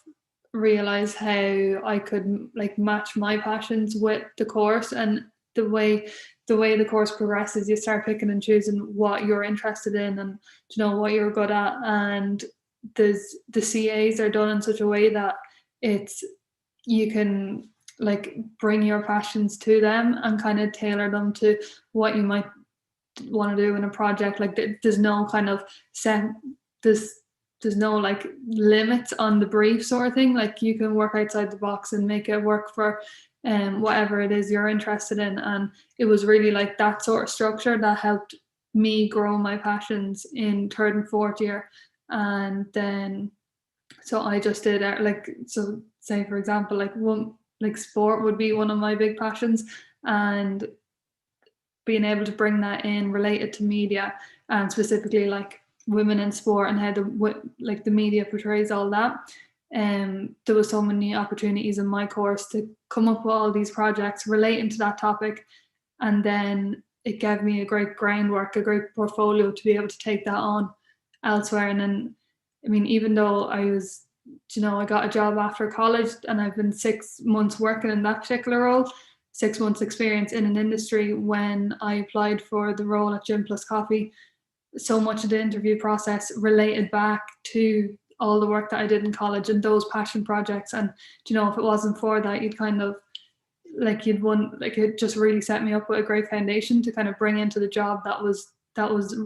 realized how I could like match my passions with the course. And the way the course progresses, you start picking and choosing what you're interested in and what you're good at. And the CAs are done in such a way that you can like bring your passions to them and kind of tailor them to what you might want to do in a project. Like there's no kind of set, there's no like limits on the brief sort of thing. Like you can work outside the box and make it work for whatever it is you're interested in. And it was really like that sort of structure that helped me grow my passions in third and fourth year. And then so I just did so say for example like sport would be one of my big passions, and being able to bring that in related to media and specifically like women in sport and how the media portrays all that. There was so many opportunities in my course to come up with all these projects relating to that topic, and then it gave me a great groundwork, a great portfolio to be able to take that on elsewhere. And then, I mean, even though I was, I got a job after college and I've been 6 months working in that particular role, 6 months experience in an industry. When I applied for the role at Gym Plus Coffee, so much of the interview process related back to all the work that I did in college and those passion projects. And if it wasn't for that, you'd kind of it just really set me up with a great foundation to kind of bring into the job that was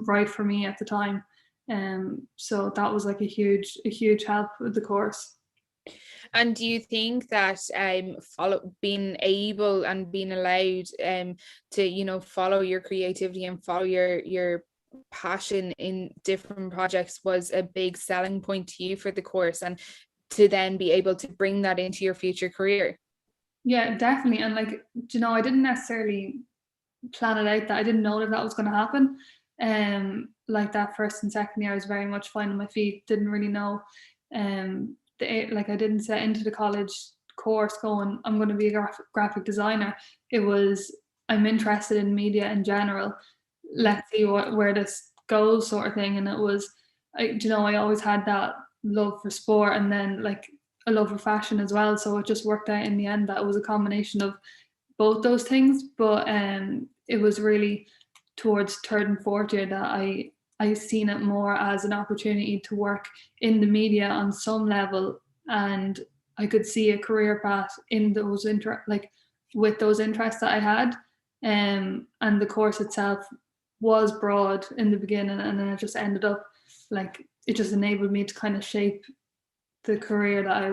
right for me at the time. So that was like a huge help with the course. And do you think that being able and being allowed to follow your creativity and follow your passion in different projects was a big selling point to you for the course, and to then be able to bring that into your future career? Yeah, definitely. And I didn't necessarily plan it out, that I didn't know that was going to happen. Like that first and second year I was very much finding my feet, didn't really know. I didn't set into the college course going, I'm going to be a graphic designer. It was, I'm interested in media in general. Let's see where this goes sort of thing. And it was, I always had that love for sport and then like a love for fashion as well. So it just worked out in the end that it was a combination of both those things. But it was really towards third and fourth year that I seen it more as an opportunity to work in the media on some level, and I could see a career path in those with those interests that I had. And the course itself was broad in the beginning, and then it just ended up it just enabled me to kind of shape the career that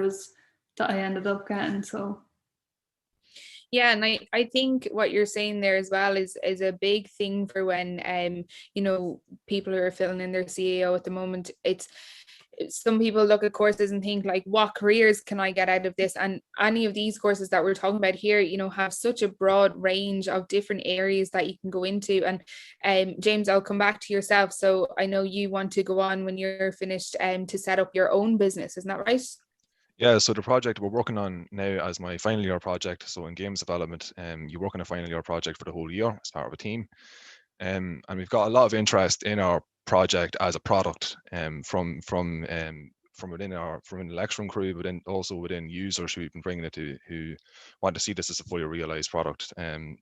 I ended up getting. So yeah, and I think what you're saying there as well is a big thing for when people who are filling in their CAO at the moment. It's some people look at courses and think like, what careers can I get out of this? And any of these courses that we're talking about here, have such a broad range of different areas that you can go into. And James, I'll come back to yourself. So I know you want to go on when you're finished to set up your own business, isn't that right? Yeah, so the project we're working on now as my final year project, so in games development, you work on a final year project for the whole year as part of a team. And we've got a lot of interest in our project as a product from within the lecturing crew, but then also within users who we've been bringing it to, who want to see this as a fully realized product. And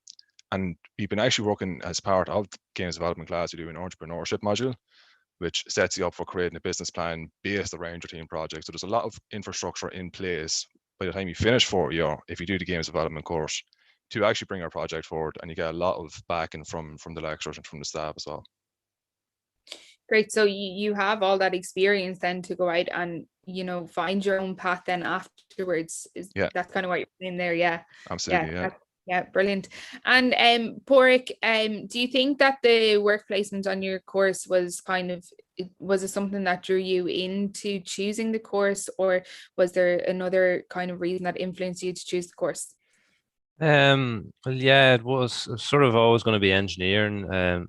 we've been actually working as part of the games development class. We do an entrepreneurship module, which sets you up for creating a business plan based around your team project. So there's a lot of infrastructure in place by the time you finish 4th year, if you do the games development course, to actually bring our project forward, and you get a lot of backing from the lecturers and from the staff as well. Great. So you have all that experience then to go out and find your own path then afterwards. That's kind of what you're saying there? Yeah. Absolutely. Yeah, brilliant. And Porrick, do you think that the work placement on your course was it something that drew you into choosing the course, or was there another kind of reason that influenced you to choose the course? Well, yeah, it was sort of always going to be engineering.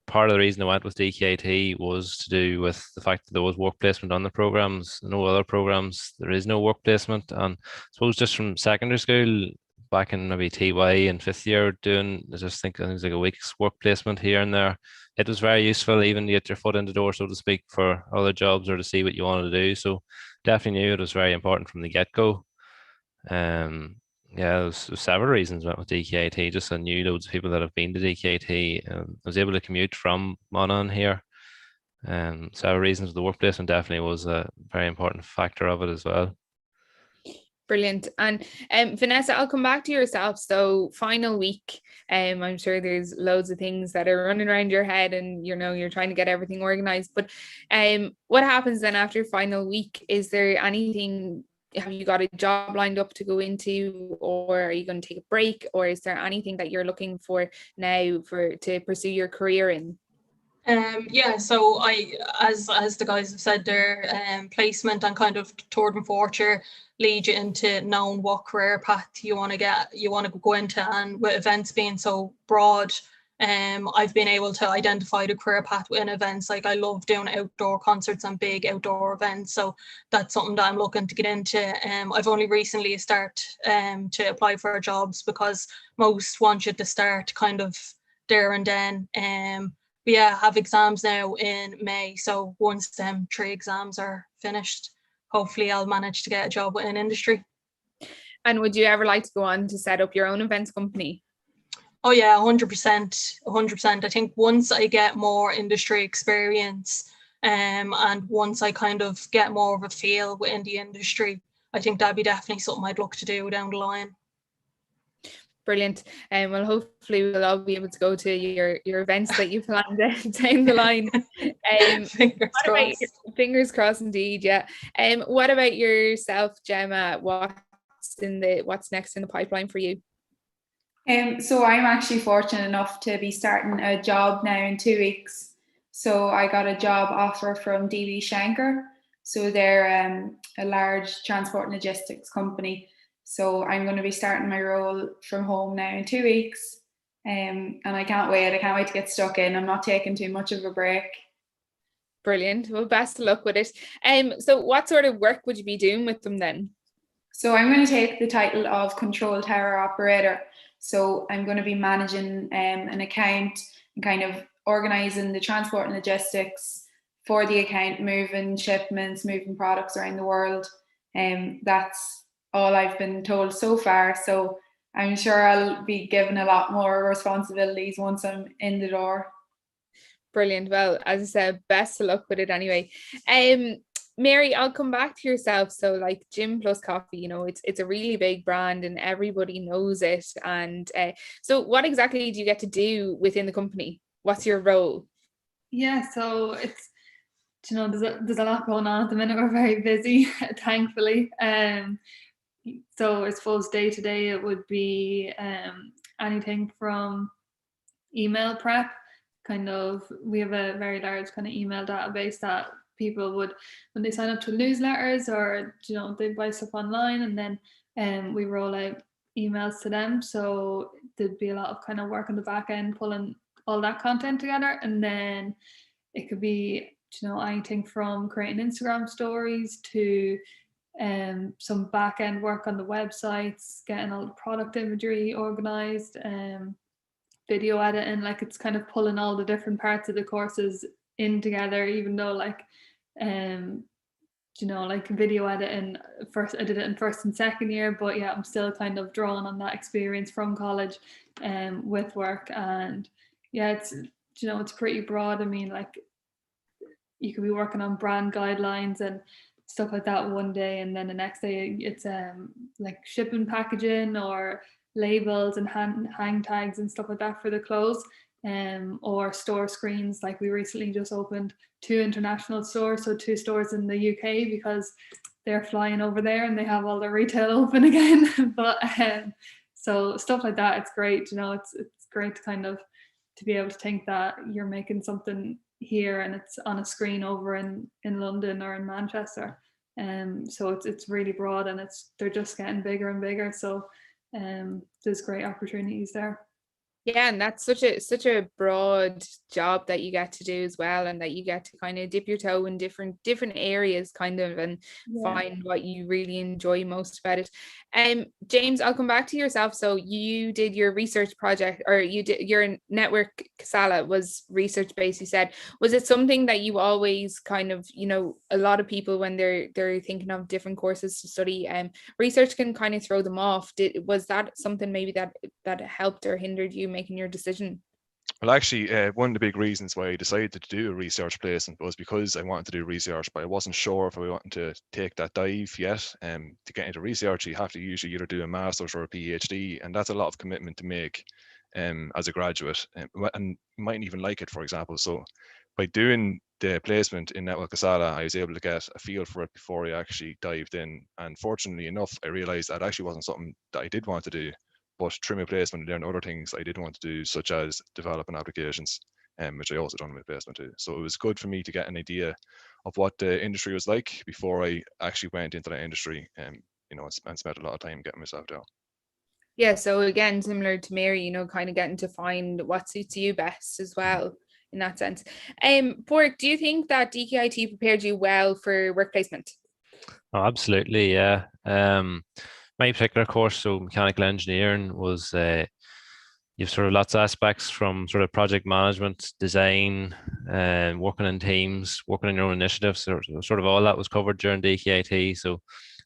Part of the reason I went with DkIT was to do with the fact that there was work placement on the programs. No other programs, there is no work placement. And I suppose just from secondary school, back in maybe TY in 5th year, I think it was like a week's work placement here and there. It was very useful even to get your foot in the door, so to speak, for other jobs or to see what you wanted to do. So definitely knew it was very important from the get-go. Yeah, there's several reasons I went with DkIT. Just I knew loads of people that have been to DkIT. I was able to commute from Monaghan here. Several reasons. The work placement definitely was a very important factor of it as well. Brilliant. And Vanessa, I'll come back to yourself. So final week, I'm sure there's loads of things that are running around your head and you're trying to get everything organized. But what happens then after final week? Is there anything, have you got a job lined up to go into, or are you going to take a break, or is there anything that you're looking for now to pursue your career in? Yeah, so as the guys have said there, placement and kind of toward and fortune lead you into knowing what career path you want to go into, and with events being so broad, I've been able to identify the career path within events. Like I love doing outdoor concerts and big outdoor events, so that's something that I'm looking to get into. I've only recently started to apply for jobs because most want you to start kind of there and then. But yeah, I have exams now in May. So once them 3 exams are finished, hopefully I'll manage to get a job within industry. And would you ever like to go on to set up your own events company? Oh yeah, 100%. 100%. I think once I get more industry experience, and once I kind of get more of a feel within the industry, I think that'd be definitely something I'd look to do down the line. Brilliant. Well, hopefully we'll all be able to go to your events that you planned down the line. Fingers crossed indeed, yeah. What about yourself, Gemma? What's next in the pipeline for you? So I'm actually fortunate enough to be starting a job now in 2 weeks. So I got a job offer from DB Schenker. So they're a large transport and logistics company. So I'm going to be starting my role from home now in 2 weeks. And I can't wait. I can't wait to get stuck in. I'm not taking too much of a break. Brilliant. Well, best of luck with it. So what sort of work would you be doing with them then? So I'm going to take the title of control tower operator. So I'm going to be managing an account and kind of organizing the transport and logistics for the account, moving shipments, moving products around the world. That's all I've been told so far. So I'm sure I'll be given a lot more responsibilities once I'm in the door. Brilliant. Well, as I said, best of luck with it anyway. Mary, I'll come back to yourself. So like Gym Plus Coffee, it's a really big brand and everybody knows it. And so what exactly do you get to do within the company? What's your role? Yeah, so it's, there's a lot going on at the minute. We're very busy, thankfully. So I suppose day to day it would be anything from email prep. We have a very large kind of email database that people would, when they sign up to newsletters or they buy stuff online, and then we roll out emails to them. So there'd be a lot of kind of work on the back end, pulling all that content together, and then it could be anything from creating Instagram stories to some back end work on the websites, getting all the product imagery organized, video editing. Like it's kind of pulling all the different parts of the courses in together, even though like video editing, I did it in 1st and 2nd year, but yeah, I'm still kind of drawing on that experience from college with work. And yeah, it's pretty broad. I mean, like you could be working on brand guidelines and stuff like that one day, and then the next day it's like shipping packaging or labels and hang tags and stuff like that for the clothes. or store screens. Like we recently just opened 2 international stores, so 2 stores in the UK because they're flying over there and they have all their retail open again. But so stuff like that, it's great. You know, it's great to kind of to be able to think that you're making something here and it's on a screen over in London or in Manchester. So it's really broad and they're just getting bigger and bigger. So there's great opportunities there. Yeah, and that's such a broad job that you get to do as well, and that you get to kind of dip your toe in different areas kind of, and find what you really enjoy most about it. James, I'll come back to yourself. So you did your research project, or you did your network Casala was research based, you said. Was it something that you always kind of, you know, a lot of people when they're thinking of different courses to study, research can kind of throw them off. Was that something maybe that helped or hindered you making your decision? Well, actually, one of the big reasons why I decided to do a research placement was because I wanted to do research, but I wasn't sure if I wanted to take that dive yet. To get into research, you have to usually either do a master's or a PhD, and that's a lot of commitment to make as a graduate, and you mightn't even like it, for example. So by doing the placement in Network Casala, I was able to get a feel for it before I actually dived in. And fortunately enough, I realized that actually wasn't something that I did want to do. But through my placement, I learned other things I didn't want to do, such as developing applications, which I also done in my placement too. So it was good for me to get an idea of what the industry was like before I actually went into that industry, you know, and spent a lot of time getting myself down. Yeah, so again, similar to Mary, you know, kind of getting to find what suits you best as well in that sense. Borg, do you think that DkIT prepared you well for work placement? Oh, absolutely, yeah. My particular course, so mechanical engineering, was you've sort of lots of aspects from sort of project management, design, and working in teams, working on your own initiatives. Sort of all that was covered during DkIT. So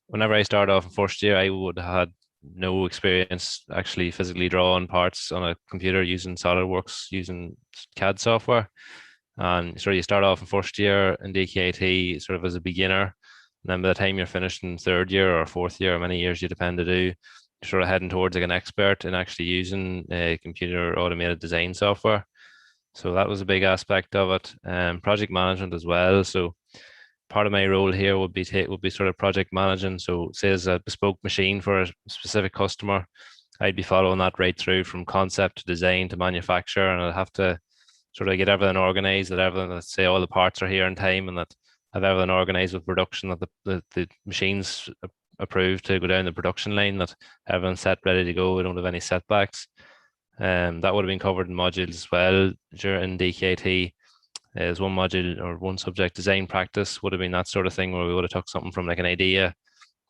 whenever I started off in first year, I would have had no experience actually physically drawing parts on a computer using SolidWorks, using CAD software. And sort of you start off in first year in DkIT sort of as a beginner. And then by the time you're finished in third year or fourth year, or many years you depend to do, you're sort of heading towards like an expert in actually using computer automated design software. So that was a big aspect of it. Project management as well. So part of my role here would be sort of project managing. So say as a bespoke machine for a specific customer, I'd be following that right through from concept to design to manufacture, and I'd have to sort of get everything organized, that everything, let's say all the parts are here in time, and that have everything organized with production, that the machines approved to go down the production line, that everyone's set ready to go, we don't have any setbacks. That would have been covered in modules as well during DkIT. There's one module or one subject, design practice, would have been that sort of thing where we would have took something from like an idea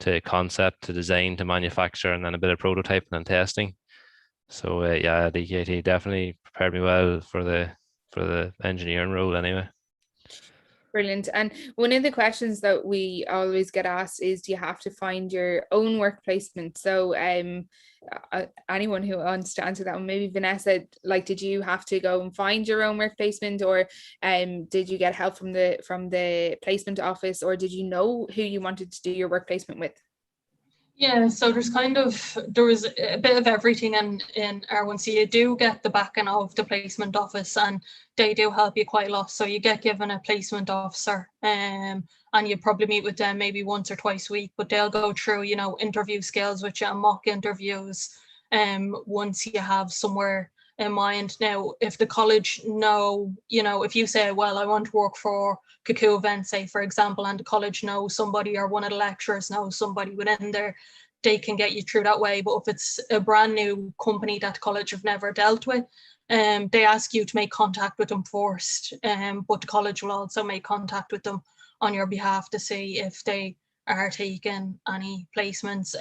to concept to design to manufacture, and then a bit of prototyping and testing. So yeah, DkIT definitely prepared me well for the engineering role anyway. Brilliant. And one of the questions that we always get asked is, do you have to find your own work placement? So anyone who wants to answer that one, maybe Vanessa, like, did you have to go and find your own work placement, or did you get help from the placement office, or did you know who you wanted to do your work placement with? Yeah, so there was a bit of everything in R1. So you do get the backing of the placement office, and they do help you quite a lot. So you get given a placement officer, and you probably meet with them maybe once or twice a week, but they'll go through, you know, interview skills with you and mock interviews. Once you have somewhere in mind. Now, if the college know, you know, if you say, well, I want to work for Cuckoo Event, say, for example, and the college knows somebody, or one of the lecturers knows somebody within there, they can get you through that way. But if it's a brand new company that the college have never dealt with, they ask you to make contact with them first, but the college will also make contact with them on your behalf to see if they are taking any placements.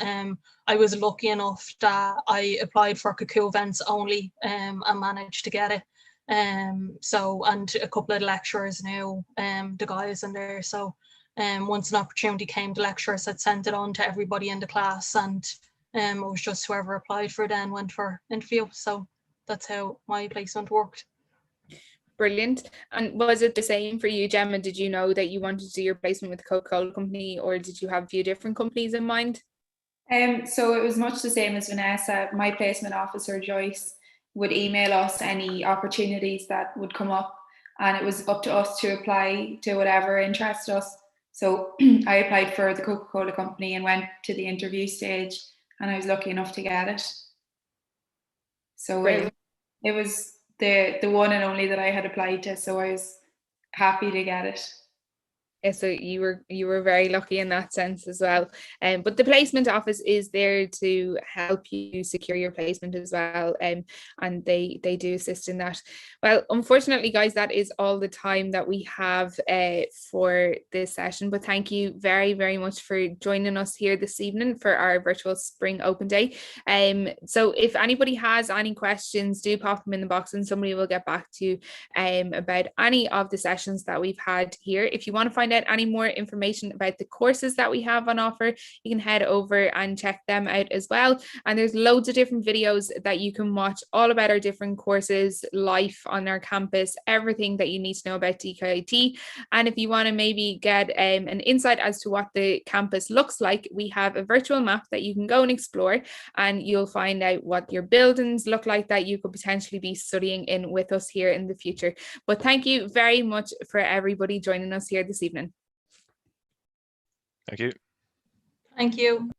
I was lucky enough that I applied for Cuckoo Events only, and managed to get it. So, and a couple of lecturers knew the guys in there. So once an opportunity came, the lecturers had sent it on to everybody in the class, and it was just whoever applied for it then went for interview. So that's how my placement worked. Brilliant. And was it the same for you, Gemma? Did you know that you wanted to do your placement with the Coca-Cola company, or did you have a few different companies in mind? So it was much the same as Vanessa. My placement officer, Joyce, would email us any opportunities that would come up, and it was up to us to apply to whatever interested us. So I applied for the Coca-Cola company and went to the interview stage, and I was lucky enough to get it. So it was the one and only that I had applied to, so I was happy to get it. Yeah, so you were very lucky in that sense as well. But the placement office is there to help you secure your placement as well. And they do assist in that. Well, unfortunately, guys, that is all the time that we have for this session. But thank you very, very much for joining us here this evening for our virtual Spring Open Day. So if anybody has any questions, do pop them in the box and somebody will get back to you about any of the sessions that we've had here. If you want to find out any more information about the courses that we have on offer, you can head over and check them out as well. And there's loads of different videos that you can watch all about our different courses, life on our campus, everything that you need to know about DkIT. And if you want to maybe get an insight as to what the campus looks like, we have a virtual map that you can go and explore, and you'll find out what your buildings look like that you could potentially be studying in with us here in the future. But thank you very much for everybody joining us here this evening. Thank you. Thank you.